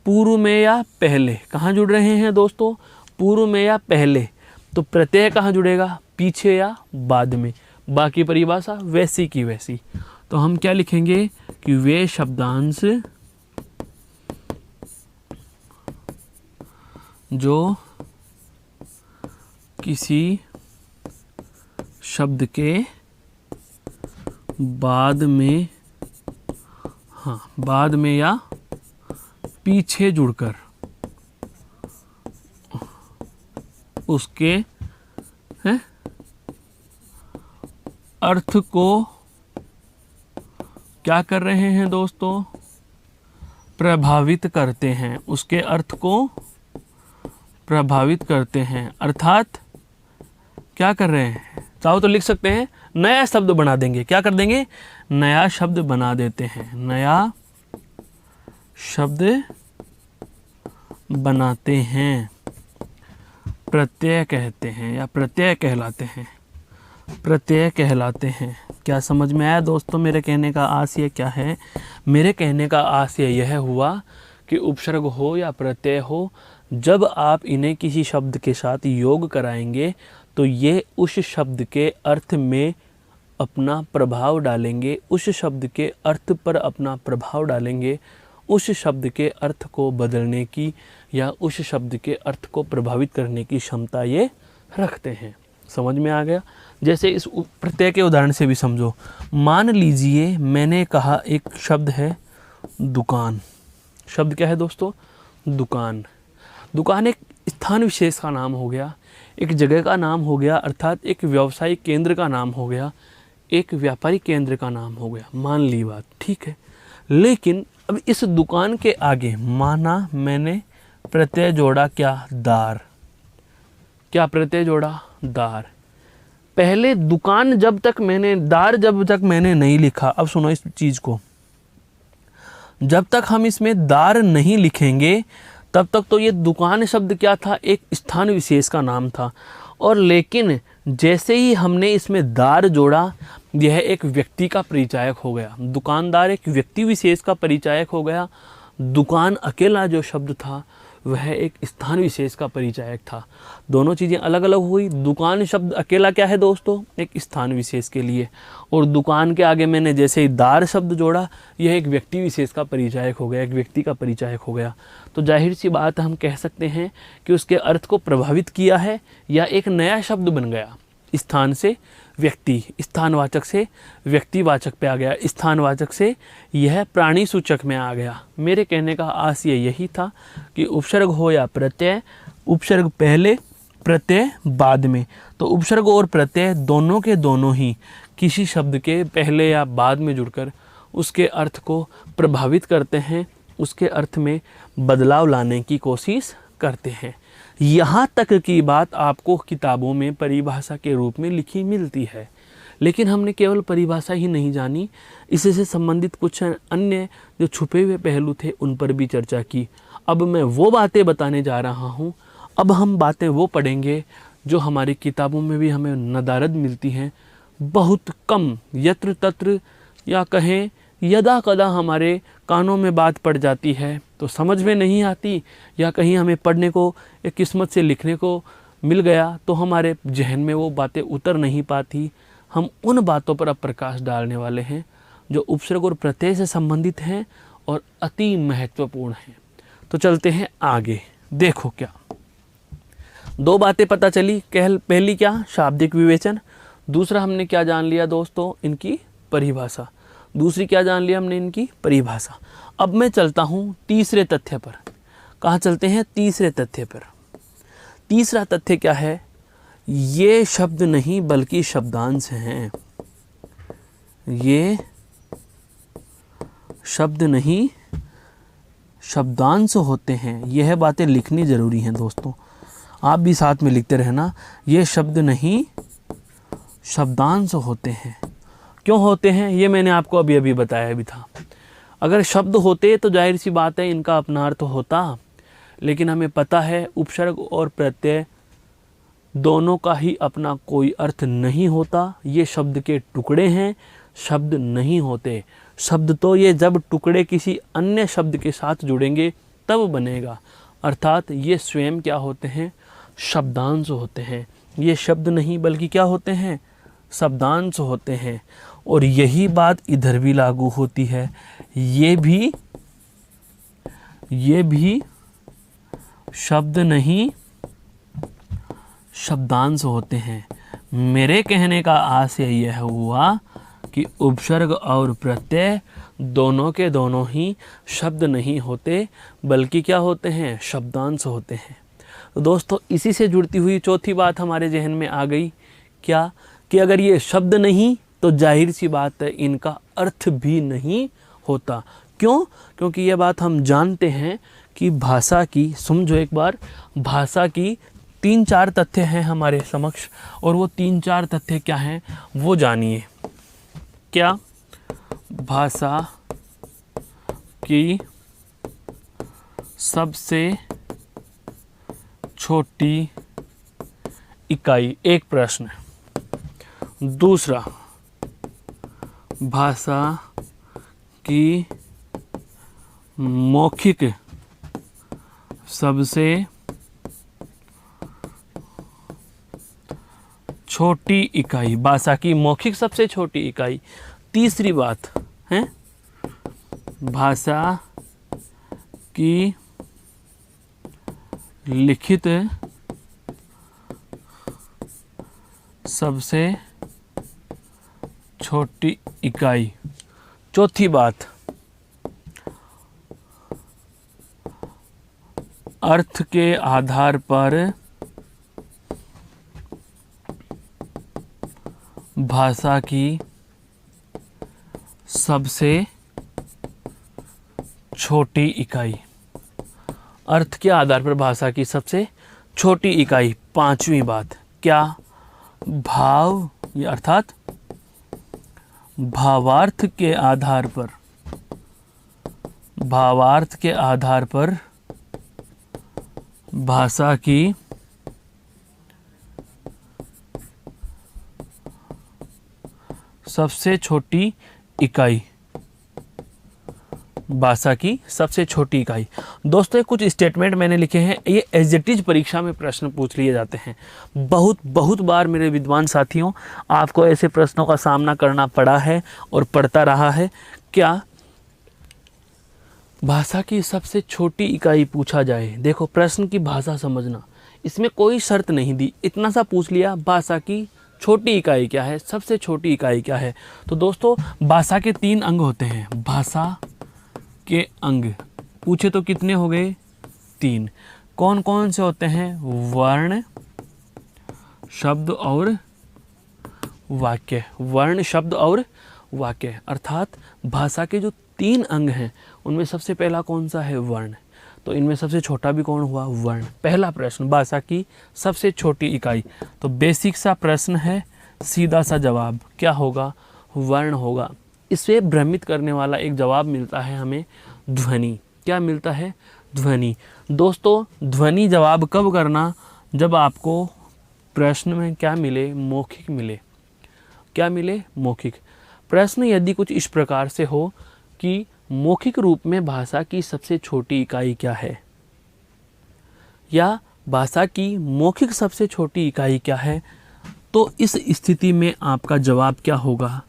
पूर्व में या पहले। कहाँ जुड़ रहे हैं दोस्तों, पूर्व में या पहले। तो प्रत्यय कहाँ जुड़ेगा, पीछे या बाद में। बाकी परिभाषा वैसी की वैसी। तो हम क्या लिखेंगे कि वे शब्दांश जो किसी शब्द के बाद में, बाद में या पीछे जुड़कर उसके अर्थ को क्या कर रहे हैं दोस्तों, प्रभावित करते हैं। उसके अर्थ को प्रभावित करते हैं। अर्थात क्या कर रहे हैं, चाहो तो लिख सकते हैं नया शब्द बना देंगे। क्या कर देंगे, नया शब्द बना देते हैं। नया शब्द बनाते हैं, प्रत्यय कहते हैं या प्रत्यय कहलाते हैं, प्रत्यय कहलाते हैं। क्या समझ में आया दोस्तों, मेरे कहने का आशय क्या है। मेरे कहने का आशय यह हुआ कि उपसर्ग हो या प्रत्यय हो, जब आप इन्हें किसी शब्द के साथ योग कराएंगे तो ये उस शब्द के अर्थ में अपना प्रभाव डालेंगे, उस शब्द के अर्थ पर अपना प्रभाव डालेंगे, उस शब्द के अर्थ को बदलने की या उस शब्द के अर्थ को प्रभावित करने की क्षमता ये रखते हैं। समझ में आ गया। जैसे इस प्रत्यय के उदाहरण से भी समझो। मान लीजिए मैंने कहा एक शब्द है दुकान। शब्द क्या है दोस्तों, दुकान। दुकान एक स्थान विशेष का नाम हो गया, एक जगह का नाम हो गया, अर्थात एक व्यावसायिक केंद्र का नाम हो गया, एक व्यापारिक केंद्र का नाम हो गया। मान ली बात, ठीक है। लेकिन अब इस दुकान के आगे माना मैंने प्रत्यय जोड़ा, क्या, दार। क्या प्रत्यय जोड़ा, दार। पहले दुकान जब तक मैंने, दार जब तक मैंने नहीं लिखा। अब सुनो इस चीज़ को, जब तक हम इसमें दार नहीं लिखेंगे तब तक तो ये दुकान शब्द क्या था, एक स्थान विशेष का नाम था। और लेकिन जैसे ही हमने इसमें दार जोड़ा, यह एक व्यक्ति का परिचायक हो गया। दुकानदार एक व्यक्ति विशेष का परिचायक हो गया। दुकान अकेला जो शब्द था वह एक स्थान विशेष का परिचायक था। दोनों चीज़ें अलग अलग हुई। दुकान शब्द अकेला क्या है दोस्तों, एक स्थान विशेष के लिए। और दुकान के आगे मैंने जैसे ही दार शब्द जोड़ा, यह एक व्यक्ति विशेष का परिचायक हो गया, एक व्यक्ति का परिचायक हो गया। तो जाहिर सी बात हम कह सकते हैं कि उसके अर्थ को प्रभावित किया है या एक नया शब्द बन गया, स्थान से व्यक्ति, स्थानवाचक से व्यक्तिवाचक पे आ गया, स्थानवाचक से यह प्राणी सूचक में आ गया। मेरे कहने का आशय यही था कि उपसर्ग हो या प्रत्यय, उपसर्ग पहले प्रत्यय बाद में, तो उपसर्ग और प्रत्यय दोनों के दोनों ही किसी शब्द के पहले या बाद में जुड़कर उसके अर्थ को प्रभावित करते हैं, उसके अर्थ में बदलाव लाने की कोशिश करते हैं। यहाँ तक की बात आपको किताबों में परिभाषा के रूप में लिखी मिलती है, लेकिन हमने केवल परिभाषा ही नहीं जानी, इससे संबंधित कुछ अन्य जो छुपे हुए पहलू थे उन पर भी चर्चा की। अब मैं वो बातें बताने जा रहा हूँ, अब हम बातें वो पढ़ेंगे जो हमारी किताबों में भी हमें नदारद मिलती हैं, बहुत कम, यत्र तत्र या कहें यदा कदा हमारे कानों में बात पड़ जाती है तो समझ में नहीं आती, या कहीं हमें पढ़ने को एक किस्मत से लिखने को मिल गया तो हमारे जहन में वो बातें उतर नहीं पाती। हम उन बातों पर अब प्रकाश डालने वाले हैं जो उपसर्ग और प्रत्यय से संबंधित हैं और अति महत्वपूर्ण हैं। तो चलते हैं आगे। देखो क्या दो बातें पता चली, पहली क्या, शाब्दिक विवेचन, दूसरा हमने क्या जान लिया दोस्तों, इनकी परिभाषा, दूसरी क्या जान लिया हमने, इनकी परिभाषा। अब मैं चलता हूँ तीसरे तथ्य पर। कहाँ चलते हैं, तीसरे तथ्य पर। तीसरा तथ्य क्या है, ये शब्द नहीं बल्कि शब्दांश हैं, ये शब्द नहीं शब्दांश होते हैं। यह बातें लिखनी जरूरी हैं दोस्तों, आप भी साथ में लिखते रहना। ये शब्द नहीं शब्दांश होते हैं। क्यों होते हैं, ये मैंने आपको अभी अभी बताया भी था। अगर शब्द होते तो जाहिर सी बात है इनका अपना अर्थ होता, लेकिन हमें पता है उपसर्ग और प्रत्यय दोनों का ही अपना कोई अर्थ नहीं होता। ये शब्द के टुकड़े हैं, शब्द नहीं होते। शब्द तो ये जब टुकड़े किसी अन्य शब्द के साथ जुड़ेंगे तब बनेगा, अर्थात ये स्वयं क्या होते हैं, शब्दांश होते हैं। ये शब्द नहीं बल्कि क्या होते हैं, शब्दांश होते हैं। और यही बात इधर भी लागू होती है, ये भी शब्द नहीं शब्दांश होते हैं। मेरे कहने का आशय यह हुआ कि उपसर्ग और प्रत्यय दोनों के दोनों ही शब्द नहीं होते बल्कि क्या होते हैं, शब्दांश होते हैं। तो दोस्तों इसी से जुड़ती हुई चौथी बात हमारे जहन में आ गई, क्या, कि अगर ये शब्द नहीं तो जाहिर सी बात है इनका अर्थ भी नहीं होता। क्यों, क्योंकि ये बात हम जानते हैं कि भाषा की, समझो एक बार, भाषा की 3-4 तथ्य हैं हमारे समक्ष, और वो 3-4 तथ्य क्या हैं वो जानिए। क्या, भाषा की सबसे छोटी इकाई, एक प्रश्न। दूसरा, भाषा की मौखिक सबसे छोटी इकाई, भाषा की मौखिक सबसे छोटी इकाई। तीसरी बात है भाषा की लिखित सबसे छोटी इकाई। चौथी बात, अर्थ के आधार पर भाषा की सबसे छोटी इकाई, अर्थ के आधार पर भाषा की सबसे छोटी इकाई। पांचवी बात क्या, भाव, अर्थात भावार्थ के आधार पर, भावार्थ के आधार पर भाषा की सबसे छोटी इकाई, भाषा की सबसे छोटी इकाई। दोस्तों कुछ स्टेटमेंट मैंने लिखे हैं, ये एग्जैक्टिव परीक्षा में प्रश्न पूछ लिए जाते हैं। बहुत बार मेरे विद्वान साथियों आपको ऐसे प्रश्नों का सामना करना पड़ा है और पड़ता रहा है। क्या, भाषा की सबसे छोटी इकाई पूछा जाए। देखो प्रश्न की भाषा समझना, इसमें कोई शर्त नहीं दी, इतना सा पूछ लिया, भाषा की छोटी इकाई क्या है, सबसे छोटी इकाई क्या है। तो दोस्तों भाषा के 3 अंग होते हैं। भाषा के अंग पूछे तो कितने हो गए, 3। कौन कौन से होते हैं, वर्ण, शब्द और वाक्य। वर्ण, शब्द और वाक्य, अर्थात भाषा के जो 3 अंग हैं उनमें सबसे पहला कौन सा है, वर्ण। तो इनमें सबसे छोटा भी कौन हुआ, वर्ण। पहला प्रश्न, भाषा की सबसे छोटी इकाई। तो बेसिक सा प्रश्न है, सीधा सा जवाब क्या होगा, वर्ण होगा। इससे भ्रमित करने वाला एक जवाब मिलता है हमें, ध्वनि। क्या मिलता है, ध्वनि। दोस्तों ध्वनि जवाब कब करना, जब आपको प्रश्न में क्या मिले, मौखिक मिले। क्या मिले, मौखिक। प्रश्न यदि कुछ इस प्रकार से हो कि मौखिक रूप में भाषा की सबसे छोटी इकाई क्या है, या भाषा की मौखिक सबसे छोटी इकाई क्या है, तो इस स्थिति में आपका जवाब क्या होगा,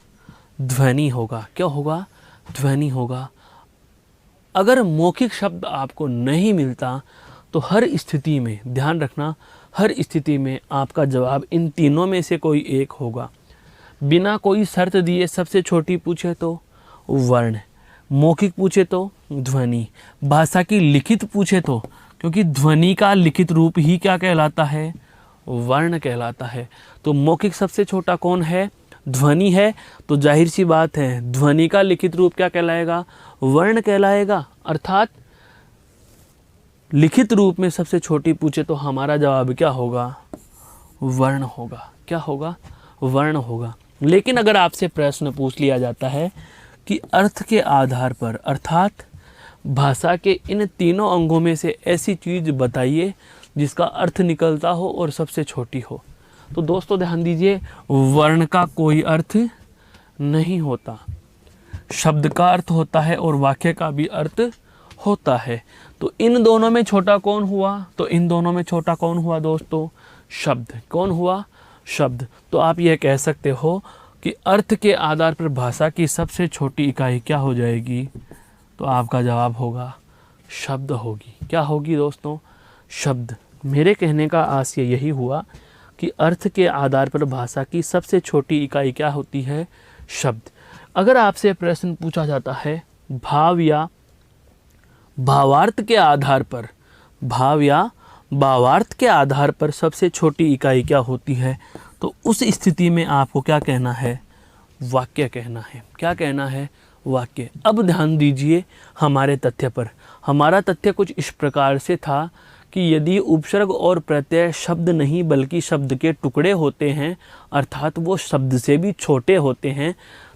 ध्वनि होगा। क्या होगा, ध्वनि होगा। अगर मौखिक शब्द आपको नहीं मिलता तो हर स्थिति में, ध्यान रखना, हर स्थिति में आपका जवाब इन तीनों में से कोई एक होगा। बिना कोई शर्त दिए सबसे छोटी पूछे तो वर्ण, मौखिक पूछे तो ध्वनि, भाषा की लिखित पूछे तो, क्योंकि ध्वनि का लिखित रूप ही क्या कहलाता है, वर्ण कहलाता है। तो मौखिक सबसे छोटा कौन है, ध्वनि है। तो जाहिर सी बात है ध्वनि का लिखित रूप क्या कहलाएगा, वर्ण कहलाएगा। अर्थात लिखित रूप में सबसे छोटी पूछे तो हमारा जवाब क्या होगा, वर्ण होगा। क्या होगा, वर्ण होगा। लेकिन अगर आपसे प्रश्न पूछ लिया जाता है कि अर्थ के आधार पर, अर्थात भाषा के इन तीनों अंगों में से ऐसी चीज़ बताइए जिसका अर्थ निकलता हो और सबसे छोटी हो, तो दोस्तों ध्यान दीजिए, वर्ण का कोई अर्थ नहीं होता। शब्द का अर्थ होता है और वाक्य का भी अर्थ होता है। तो इन दोनों में छोटा कौन हुआ, तो इन दोनों में छोटा कौन हुआ दोस्तों, शब्द। कौन हुआ, शब्द। तो आप यह कह सकते हो कि अर्थ के आधार पर भाषा की सबसे छोटी इकाई क्या हो जाएगी, तो आपका जवाब होगा शब्द होगी। क्या होगी दोस्तों, शब्द। मेरे कहने का आशय यही हुआ कि अर्थ के आधार पर भाषा की सबसे छोटी इकाई क्या होती है, शब्द। अगर आपसे प्रश्न पूछा जाता है भाव या भावार्थ के आधार पर, भाव या भावार्थ के आधार पर सबसे छोटी इकाई क्या होती है, तो उस स्थिति में आपको क्या कहना है, वाक्य कहना है। क्या कहना है, वाक्य। अब ध्यान दीजिए हमारे तथ्य पर। हमारा तथ्य कुछ इस प्रकार से था कि यदि उपसर्ग और प्रत्यय शब्द नहीं बल्कि शब्द के टुकड़े होते हैं, अर्थात वो शब्द से भी छोटे होते हैं,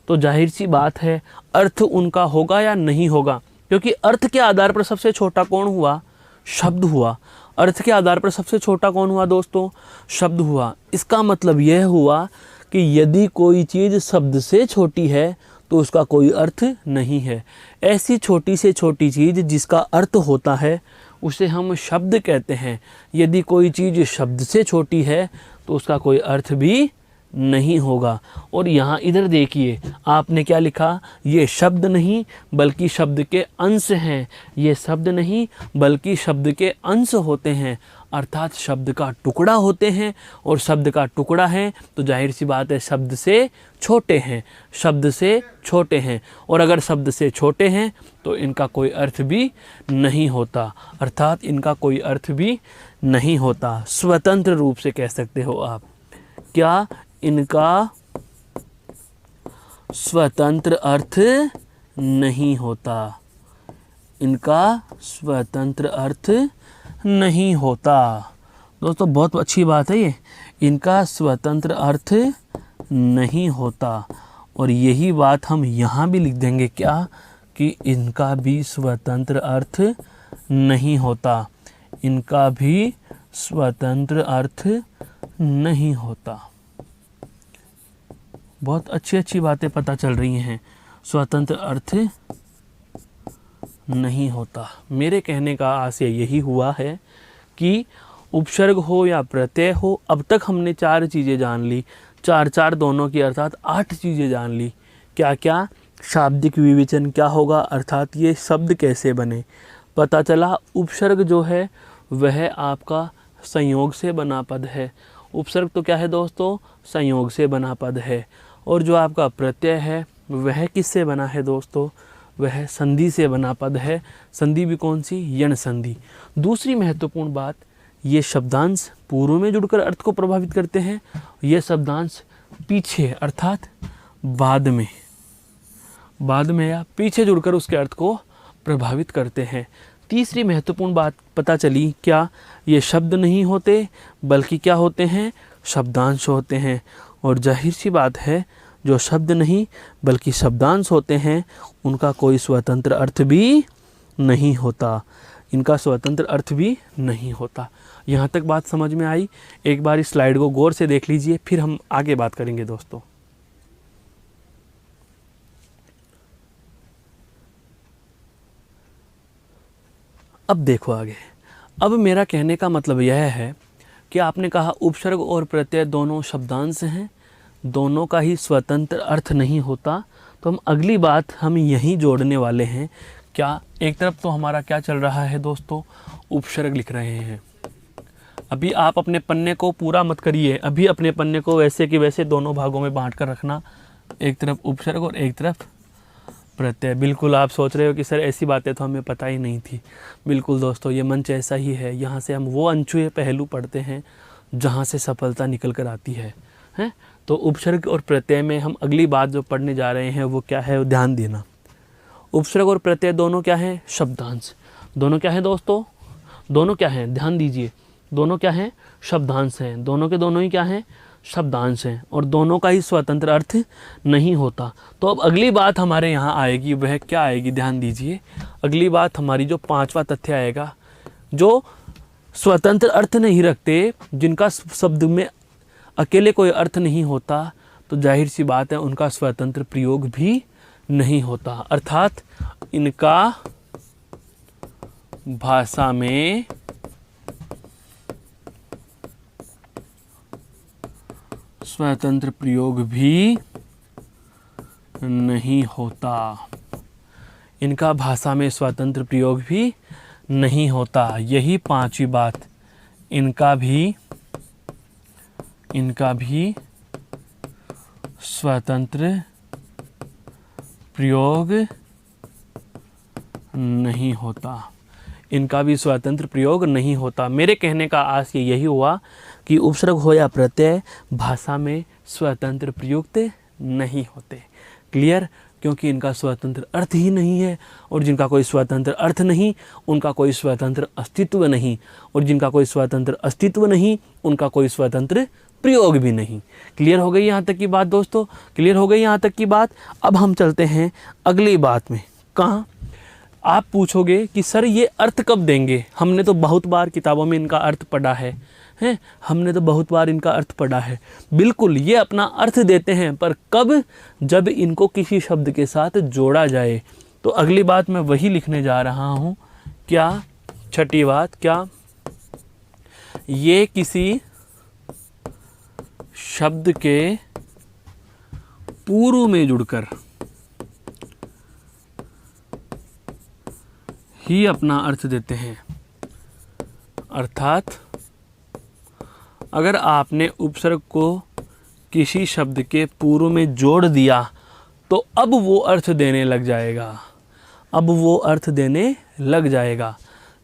तो जाहिर सी बात है अर्थ उनका होगा या नहीं होगा, क्योंकि अर्थ के आधार पर सबसे छोटा कौन हुआ, शब्द हुआ। अर्थ के आधार पर सबसे छोटा कौन हुआ दोस्तों, शब्द हुआ। इसका मतलब यह हुआ कि यदि कोई चीज़ शब्द से छोटी है तो उसका कोई अर्थ नहीं है। ऐसी छोटी से छोटी चीज़ जिसका अर्थ होता है उसे हम शब्द कहते हैं। यदि कोई चीज़ शब्द से छोटी है तो उसका कोई अर्थ भी नहीं होगा। और यहाँ इधर देखिए आपने क्या लिखा, ये शब्द नहीं बल्कि शब्द के अंश हैं। ये शब्द नहीं बल्कि शब्द के अंश होते हैं, अर्थात शब्द का टुकड़ा होते हैं। और शब्द का टुकड़ा है तो जाहिर सी बात है शब्द से छोटे हैं, शब्द से छोटे हैं। और अगर शब्द से छोटे हैं तो इनका कोई अर्थ भी नहीं होता, अर्थात इनका कोई अर्थ भी नहीं होता। स्वतंत्र रूप से कह सकते हो आप, क्या इनका स्वतंत्र अर्थ नहीं होता, इनका स्वतंत्र अर्थ नहीं होता। दोस्तों बहुत अच्छी बात है ये, इनका स्वतंत्र अर्थ नहीं होता। और यही बात हम यहाँ भी लिख देंगे, क्या, कि इनका भी स्वतंत्र अर्थ नहीं होता, इनका भी स्वतंत्र अर्थ नहीं होता। बहुत अच्छी अच्छी बातें पता चल रही हैं। स्वतंत्र अर्थ नहीं होता। मेरे कहने का आशय यही हुआ है कि उपसर्ग हो या प्रत्यय हो, अब तक हमने 4 चीज़ें जान ली, 4 दोनों की, अर्थात 8 चीज़ें जान ली। क्या क्या, शाब्दिक विवेचन क्या होगा, अर्थात ये शब्द कैसे बने, पता चला उपसर्ग जो है वह आपका संयोग से बना पद है उपसर्ग तो क्या है दोस्तों, संयोग से बना पद है। और जो आपका प्रत्यय है वह किससे बना है दोस्तों, वह संधि से बना पद है। संधि भी कौन सी, यण संधि। दूसरी महत्वपूर्ण बात, ये शब्दांश पूर्व में जुड़कर अर्थ को प्रभावित करते हैं, ये शब्दांश पीछे अर्थात बाद में या पीछे जुड़कर उसके अर्थ को प्रभावित करते हैं। तीसरी महत्वपूर्ण बात पता चली, क्या ये शब्द नहीं होते बल्कि क्या होते हैं, शब्दांश होते हैं। और जाहिर सी बात है, जो शब्द नहीं बल्कि शब्दांश होते हैं उनका कोई स्वतंत्र अर्थ भी नहीं होता, इनका स्वतंत्र अर्थ भी नहीं होता। यहाँ तक बात समझ में आई? एक बार इस स्लाइड को गौर से देख लीजिए, फिर हम आगे बात करेंगे दोस्तों। अब देखो आगे। अब मेरा कहने का मतलब यह है कि आपने कहा उपसर्ग और प्रत्यय दोनों शब्दांश हैं, दोनों का ही स्वतंत्र अर्थ नहीं होता। तो हम अगली बात हम यहीं जोड़ने वाले हैं। क्या एक तरफ तो हमारा क्या चल रहा है दोस्तों, उपसर्ग लिख रहे हैं। अभी आप अपने पन्ने को पूरा मत करिए, अभी अपने पन्ने को वैसे कि वैसे दोनों भागों में बांट कर रखना, एक तरफ उपसर्ग और एक तरफ प्रत्यय। बिल्कुल आप सोच रहे हो कि सर ऐसी बातें तो हमें पता ही नहीं थी। बिल्कुल दोस्तों, ये मंच ऐसा ही है, यहाँ से हम वो अनछुए पहलू पढ़ते हैं जहाँ से सफलता निकल कर आती है, हैं? तो उपसर्ग और प्रत्यय में हम अगली बात जो पढ़ने जा रहे हैं वो क्या है, ध्यान देना। उपसर्ग और प्रत्यय दोनों क्या हैं, शब्दांश। दोनों क्या हैं दोस्तों, दोनों क्या हैं, ध्यान दीजिए, दोनों क्या हैं, शब्दांश हैं। दोनों के दोनों ही क्या हैं, शब्दांश हैं। और दोनों का ही स्वतंत्र अर्थ नहीं होता। तो अब अगली बात हमारे यहाँ आएगी, वह क्या आएगी, ध्यान दीजिए। अगली बात हमारी जो पांचवा तथ्य आएगा, जो स्वतंत्र अर्थ नहीं रखते, जिनका शब्द में अकेले कोई अर्थ नहीं होता, तो जाहिर सी बात है उनका स्वतंत्र प्रयोग भी नहीं होता। अर्थात इनका भाषा में स्वतंत्र प्रयोग भी नहीं होता, इनका भाषा में स्वतंत्र प्रयोग भी नहीं होता। यही पांचवी बात, इनका भी स्वतंत्र प्रयोग नहीं होता, इनका भी स्वतंत्र प्रयोग नहीं होता। मेरे कहने का आशय यही हुआ कि उपसर्ग हो या प्रत्यय भाषा में स्वतंत्र प्रयुक्त नहीं होते। क्लियर? क्योंकि इनका स्वतंत्र अर्थ ही नहीं है, और जिनका कोई स्वतंत्र अर्थ नहीं उनका कोई स्वतंत्र अस्तित्व नहीं, और जिनका कोई स्वतंत्र अस्तित्व नहीं उनका कोई स्वतंत्र प्रयोग भी नहीं। क्लियर हो गई यहाँ तक की बात दोस्तों? क्लियर हो गई यहाँ तक की बात? अब हम चलते हैं अगली बात में। कहाँ? आप पूछोगे कि सर ये अर्थ कब देंगे, हमने तो बहुत बार किताबों में इनका अर्थ पढ़ा है, हमने तो बहुत बार इनका अर्थ पढ़ा है। बिल्कुल, ये अपना अर्थ देते हैं, पर कब? जब इनको किसी शब्द के साथ जोड़ा जाए। तो अगली बात मैं वही लिखने जा रहा हूँ। क्या? छठी बात, क्या ये किसी शब्द के पूर्व में जुड़कर ही अपना अर्थ देते हैं। अर्थात अगर आपने उपसर्ग को किसी शब्द के पूर्व में जोड़ दिया तो अब वो अर्थ देने लग जाएगा, अब वो अर्थ देने लग जाएगा।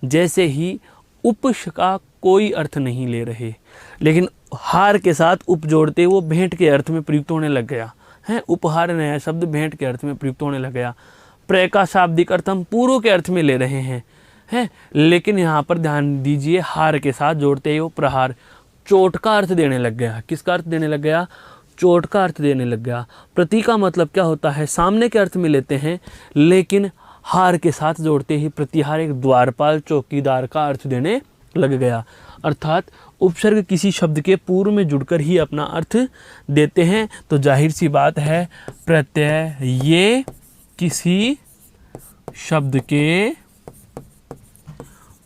जैसे ही उप का कोई अर्थ नहीं ले रहे, लेकिन हार के साथ उप जोड़ते वो भेंट के अर्थ में प्रयुक्त होने लग गया है। उपहार नया शब्द भेंट के अर्थ में प्रयुक्त होने लग गया। प्रय का शाब्दिक अर्थ हम पूर्व के अर्थ में ले रहे हैं, लेकिन यहाँ पर ध्यान दीजिए, हार के साथ जोड़ते ही वो प्रहार, चोट का अर्थ देने लग गया। किसका अर्थ देने लग गया? चोट का अर्थ देने लग गया। प्रति का मतलब क्या होता है? सामने के अर्थ में लेते हैं, लेकिन हार के साथ जोड़ते ही प्रतिहार एक द्वारपाल चौकीदार का अर्थ देने लग गया। अर्थात उपसर्ग किसी शब्द के पूर्व में जुड़कर ही अपना अर्थ देते हैं। तो जाहिर सी बात है प्रत्यय ये किसी शब्द के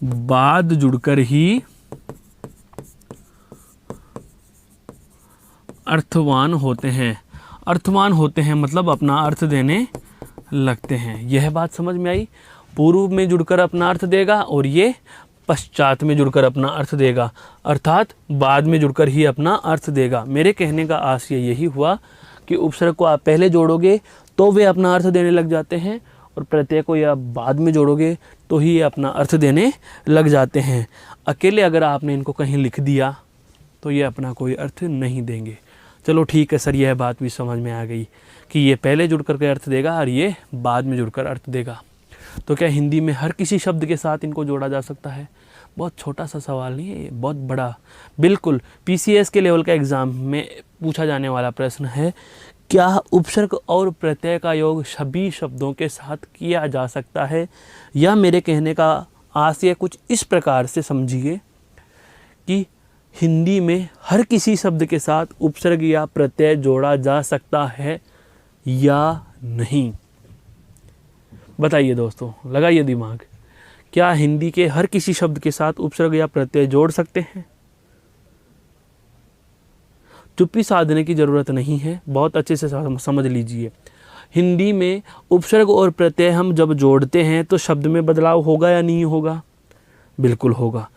बाद जुड़कर ही अर्थवान होते हैं। अर्थवान होते हैं मतलब अपना अर्थ देने लगते हैं। यह बात समझ में आई? पूर्व में जुड़कर अपना अर्थ देगा और ये पश्चात में जुड़कर अपना अर्थ देगा, अर्थात बाद में जुड़कर ही अपना अर्थ देगा। मेरे कहने का आशय यही हुआ कि उपसर्ग को आप पहले जोड़ोगे तो वे अपना अर्थ देने लग जाते हैं, और प्रत्यय को या बाद में जोड़ोगे तो ही ये अपना अर्थ देने लग जाते हैं। अकेले अगर आपने इनको कहीं लिख दिया तो ये अपना कोई अर्थ नहीं देंगे। चलो ठीक है सर, यह बात भी समझ में आ गई कि ये पहले जुड़कर के अर्थ देगा और ये बाद में जुड़कर अर्थ देगा। तो क्या हिंदी में हर किसी शब्द के साथ इनको जोड़ा जा सकता है? बहुत छोटा सा सवाल नहीं है, बहुत बड़ा, बिल्कुल पीसीएस के लेवल का एग्ज़ाम में पूछा जाने वाला प्रश्न है। क्या उपसर्ग और प्रत्यय का योग सभी शब्दों के साथ किया जा सकता है? या मेरे कहने का आशय कुछ इस प्रकार से समझिए कि हिंदी में हर किसी शब्द के साथ उपसर्ग या प्रत्यय जोड़ा जा सकता है या नहीं? बताइए दोस्तों, लगाइए दिमाग। क्या हिंदी के हर किसी शब्द के साथ उपसर्ग या प्रत्यय जोड़ सकते हैं? चुप्पी साधने की ज़रूरत नहीं है, बहुत अच्छे से समझ लीजिए। हिंदी में उपसर्ग और प्रत्यय हम जब जोड़ते हैं तो शब्द में बदलाव होगा या नहीं होगा? बिल्कुल होगा।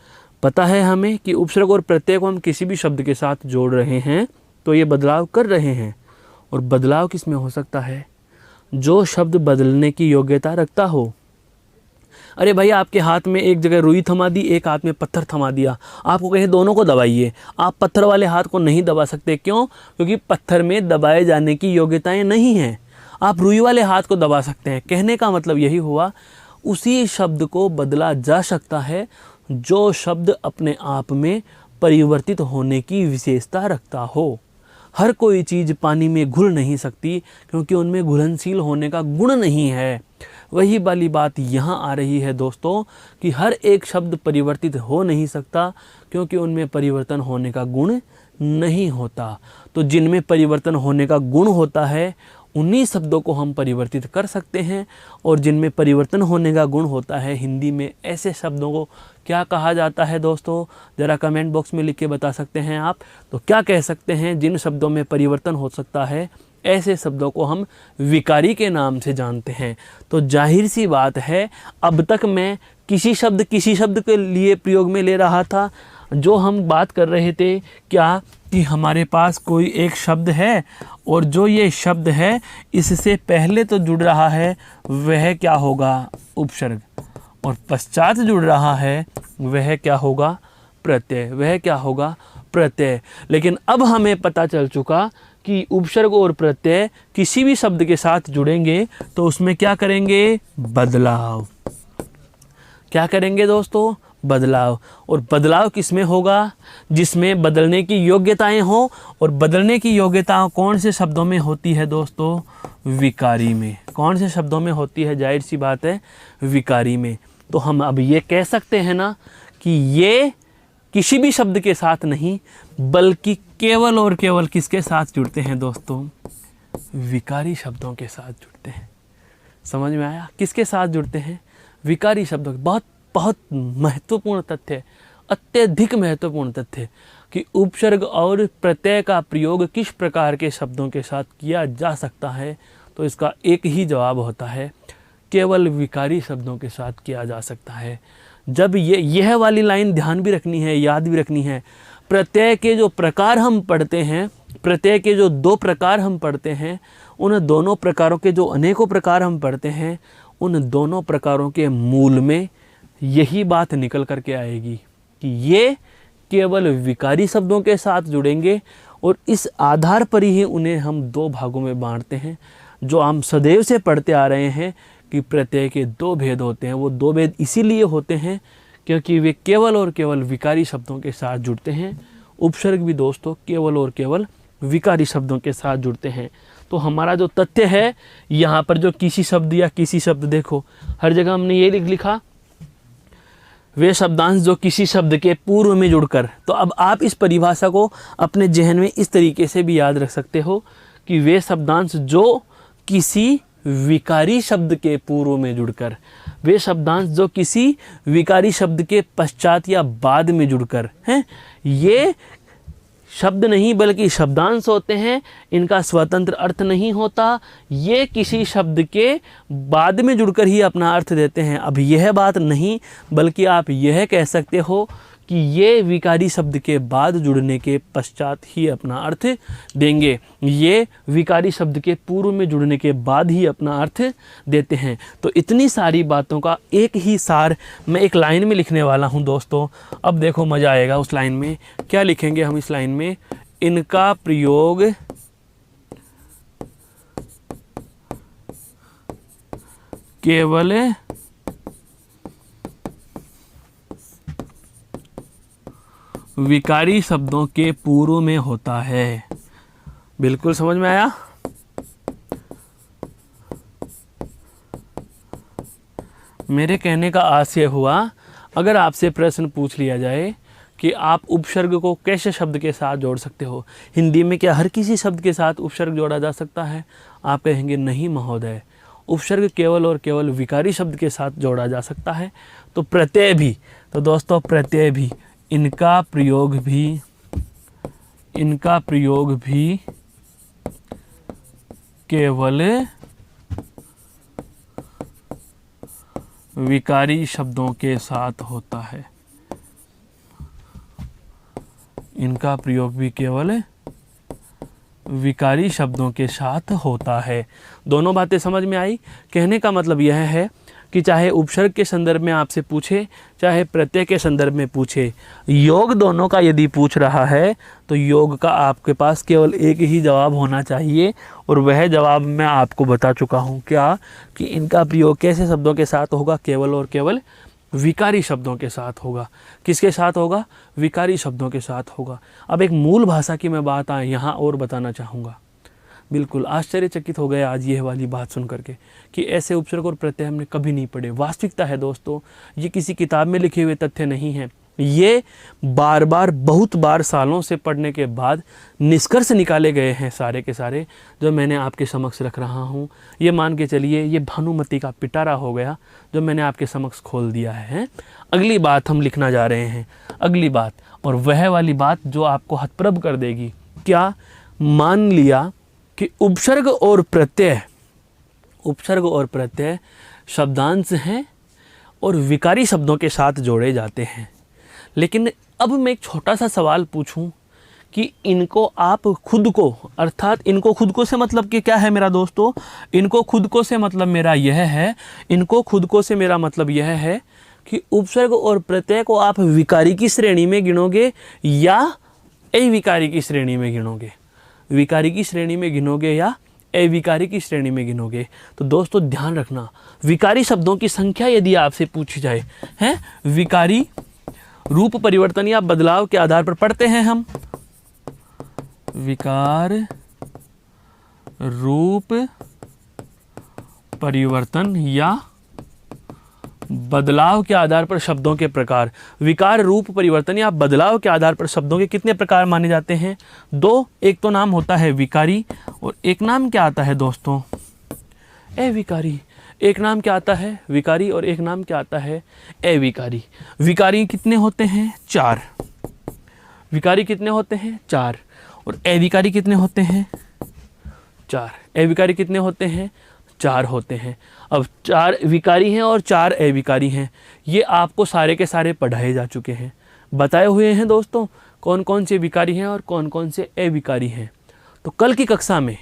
पता है हमें कि उपसर्ग और प्रत्यय को हम किसी भी शब्द के साथ जोड़ रहे हैं तो ये बदलाव कर रहे हैं। और बदलाव किस में हो सकता है? जो शब्द बदलने की योग्यता रखता हो। अरे भाई, आपके हाथ में एक जगह रुई थमा दी, एक हाथ में पत्थर थमा दिया, आपको कहे दोनों को दबाइए, आप पत्थर वाले हाथ को नहीं दबा सकते। क्यों? क्योंकि पत्थर में दबाए जाने की योग्यताएं नहीं हैं। आप रुई वाले हाथ को दबा सकते हैं। कहने का मतलब यही हुआ, उसी शब्द को बदला जा सकता है जो शब्द अपने आप में परिवर्तित होने की विशेषता रखता हो। हर कोई चीज़ पानी में घुल नहीं सकती क्योंकि उनमें घुलनशील होने का गुण नहीं है। वही वाली बात यहाँ आ रही है दोस्तों कि हर एक शब्द परिवर्तित हो नहीं सकता क्योंकि उनमें परिवर्तन होने का गुण नहीं होता। तो जिनमें परिवर्तन होने का गुण होता है उन्हीं शब्दों को हम परिवर्तित कर सकते हैं, और जिनमें परिवर्तन होने का गुण होता है हिंदी में ऐसे शब्दों को क्या कहा जाता है दोस्तों? ज़रा कमेंट बॉक्स में लिख के बता सकते हैं आप। तो क्या कह सकते हैं? जिन शब्दों में परिवर्तन हो सकता है ऐसे शब्दों को हम विकारी के नाम से जानते हैं। तो जाहिर सी बात है, अब तक मैं किसी शब्द के लिए प्रयोग में ले रहा था। जो हम बात कर रहे थे क्या कि हमारे पास कोई एक शब्द है और जो ये शब्द है इससे पहले तो जुड़ रहा है वह क्या होगा? उपसर्ग, और पश्चात जुड़ रहा है वह क्या होगा? प्रत्यय। वह क्या होगा? प्रत्यय। लेकिन अब हमें पता चल चुका कि उपसर्ग और प्रत्यय किसी भी शब्द के साथ जुड़ेंगे तो उसमें क्या करेंगे? बदलाव। क्या करेंगे दोस्तों? बदलाव। और बदलाव किस में होगा? जिसमें बदलने की योग्यताएं हो, और बदलने की योग्यता कौन से शब्दों में होती है दोस्तों? विकारी में। कौन से शब्दों में होती है? जाहिर सी बात है, विकारी में। तो हम अब ये कह सकते हैं ना कि ये किसी भी शब्द के साथ नहीं बल्कि केवल और केवल किसके साथ जुड़ते हैं दोस्तों? विकारी शब्दों के साथ जुड़ते हैं। समझ में आया? किसके साथ जुड़ते हैं? विकारी शब्दों। बहुत बहुत महत्वपूर्ण तथ्य, अत्यधिक महत्वपूर्ण तथ्य कि उपसर्ग और प्रत्यय का प्रयोग किस प्रकार के शब्दों के साथ किया जा सकता है। तो इसका एक ही जवाब होता है, केवल विकारी शब्दों के साथ किया जा सकता है। जब यह वाली लाइन ध्यान भी रखनी है, याद भी रखनी है। प्रत्यय के जो प्रकार हम पढ़ते हैं, प्रत्यय के जो 2 प्रकार हम पढ़ते हैं, उन दोनों प्रकारों के जो अनेकों प्रकार हम पढ़ते हैं, उन दोनों प्रकारों के मूल में यही बात निकल करके आएगी कि ये केवल विकारी शब्दों के साथ जुड़ेंगे, और इस आधार पर ही उन्हें हम 2 भागों में बांटते हैं। जो हम सदैव से पढ़ते आ रहे हैं कि प्रत्यय के 2 भेद होते हैं। वो 2 भेद इसीलिए होते हैं क्योंकि वे केवल और केवल विकारी शब्दों के साथ जुड़ते हैं। उपसर्ग भी दोस्तों केवल और केवल विकारी शब्दों के साथ जुड़ते हैं। तो हमारा जो तथ्य है यहाँ पर, जो किसी शब्द या किसी शब्द, देखो हर जगह हमने ये लिखा, वे शब्दांश जो किसी शब्द के पूर्व में जुड़कर। तो अब आप इस परिभाषा को अपने जहन में इस तरीके से भी याद रख सकते हो कि वे शब्दांश जो किसी विकारी शब्द के पूर्व में जुड़कर, वे शब्दांश जो किसी विकारी शब्द के पश्चात या बाद में जुड़कर हैं, ये शब्द नहीं बल्कि शब्दांश होते हैं, इनका स्वतंत्र अर्थ नहीं होता, ये किसी शब्द के बाद में जुड़कर ही अपना अर्थ देते हैं। अब यह बात नहीं, बल्कि आप यह कह सकते हो कि ये विकारी शब्द के बाद जुड़ने के पश्चात ही अपना अर्थ देंगे, ये विकारी शब्द के पूर्व में जुड़ने के बाद ही अपना अर्थ देते हैं। तो इतनी सारी बातों का एक ही सार मैं एक लाइन में लिखने वाला हूं दोस्तों। अब देखो मज़ा आएगा उस लाइन में। क्या लिखेंगे हम इस लाइन में? इनका प्रयोग केवल विकारी शब्दों के पूर्व में होता है। बिल्कुल समझ में आया? मेरे कहने का आशय हुआ, अगर आपसे प्रश्न पूछ लिया जाए कि आप उपसर्ग को कैसे शब्द के साथ जोड़ सकते हो, हिंदी में क्या हर किसी शब्द के साथ उपसर्ग जोड़ा जा सकता है? आप कहेंगे नहीं महोदय, उपसर्ग केवल और केवल विकारी शब्द के साथ जोड़ा जा सकता है। तो प्रत्यय भी, तो दोस्तों प्रत्यय भी, इनका प्रयोग भी केवल विकारी शब्दों के साथ होता है। इनका प्रयोग भी केवल विकारी शब्दों के साथ होता है। दोनों बातें समझ में आई? कहने का मतलब यह है कि चाहे उपसर्ग के संदर्भ में आपसे पूछे, चाहे प्रत्यय के संदर्भ में पूछे, योग दोनों का यदि पूछ रहा है तो योग का आपके पास केवल एक ही जवाब होना चाहिए, और वह जवाब मैं आपको बता चुका हूँ। क्या? कि इनका प्रयोग कैसे शब्दों के साथ होगा? केवल और केवल विकारी शब्दों के साथ होगा। किसके साथ होगा? विकारी शब्दों के साथ होगा। अब एक मूल भाषा की मैं बात यहाँ और बताना चाहूँगा। बिल्कुल आश्चर्यचकित हो गए आज ये वाली बात सुन करके कि ऐसे उपसर्ग और प्रत्यय हमने कभी नहीं पढ़े। वास्तविकता है दोस्तों, ये किसी किताब में लिखे हुए तथ्य नहीं हैं। ये बार बार बहुत बार सालों से पढ़ने के बाद निष्कर्ष निकाले गए हैं सारे के सारे, जो मैंने आपके समक्ष रख रहा हूँ। ये मान के चलिए ये भानुमति का पिटारा हो गया जो मैंने आपके समक्ष खोल दिया है। अगली बात हम लिखना जा रहे हैं, अगली बात, और वह वाली बात जो आपको हतप्रभ कर देगी। क्या? मान लिया कि उपसर्ग और प्रत्यय शब्दांश हैं और विकारी शब्दों के साथ जोड़े जाते हैं। लेकिन अब मैं एक छोटा सा सवाल पूछूं कि इनको आप खुद को, अर्थात इनको खुद को से मतलब कि क्या है मेरा दोस्तों? इनको खुद को से मतलब मेरा यह है, इनको खुद को से मेरा मतलब यह है कि उपसर्ग और प्रत्यय को आप विकारी की श्रेणी में गिनोगे या अविकारी की श्रेणी में गिनोगे? विकारी की श्रेणी में गिनोगे या अविकारी की श्रेणी में गिनोगे? तो दोस्तों ध्यान रखना, विकारी शब्दों की संख्या यदि आपसे पूछी जाए, हैं विकारी रूप परिवर्तन या बदलाव के आधार पर पढ़ते हैं हम, विकार रूप परिवर्तन या बदलाव के आधार पर शब्दों के प्रकार। विकार रूप परिवर्तन या बदलाव के आधार पर शब्दों के कितने प्रकार माने जाते हैं? दो। एक तो नाम होता है विकारी और एक नाम क्या आता है दोस्तों? अविकारी। एक नाम क्या आता है? विकारी, और एक नाम क्या आता है? अविकारी। विकारी कितने होते हैं? 4। विकारी कितने होते हैं? 4। और अविकारी कितने होते हैं? 4। अविकारी कितने होते हैं? 4 होते हैं। अब 4 विकारी हैं और 4 अविकारी हैं। ये आपको सारे के सारे पढ़ाए जा चुके हैं, बताए हुए हैं दोस्तों कौन कौन से विकारी हैं और कौन कौन से अविकारी हैं। तो कल की कक्षा में,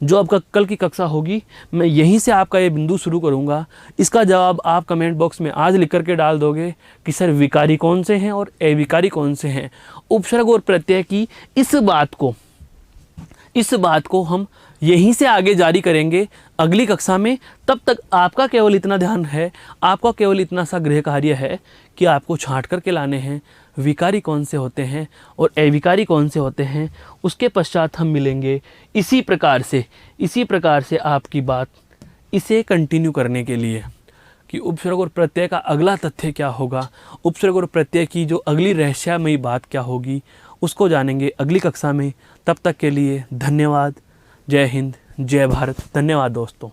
जो आपका कल की कक्षा होगी, मैं यहीं से आपका ये बिंदु शुरू करूँगा। इसका जवाब आप कमेंट बॉक्स में आज लिख करके डाल दोगे कि सर विकारी कौन से हैं और अविकारी कौन से हैं। उपसर्ग और प्रत्यय की इस बात को हम यहीं से आगे जारी करेंगे अगली कक्षा में। तब तक आपका केवल इतना ध्यान है, आपका केवल इतना सा गृह कार्य है कि आपको छांट करके लाने हैं विकारी कौन से होते हैं और अविकारी कौन से होते हैं। उसके पश्चात हम मिलेंगे इसी प्रकार से आपकी बात इसे कंटिन्यू करने के लिए कि उपसर्ग और प्रत्यय का अगला तथ्य क्या होगा, उपसर्ग और प्रत्यय की जो अगली रहस्यमयी बात क्या होगी, उसको जानेंगे अगली कक्षा में। तब तक के लिए धन्यवाद। जय हिंद, जय भारत। धन्यवाद दोस्तों।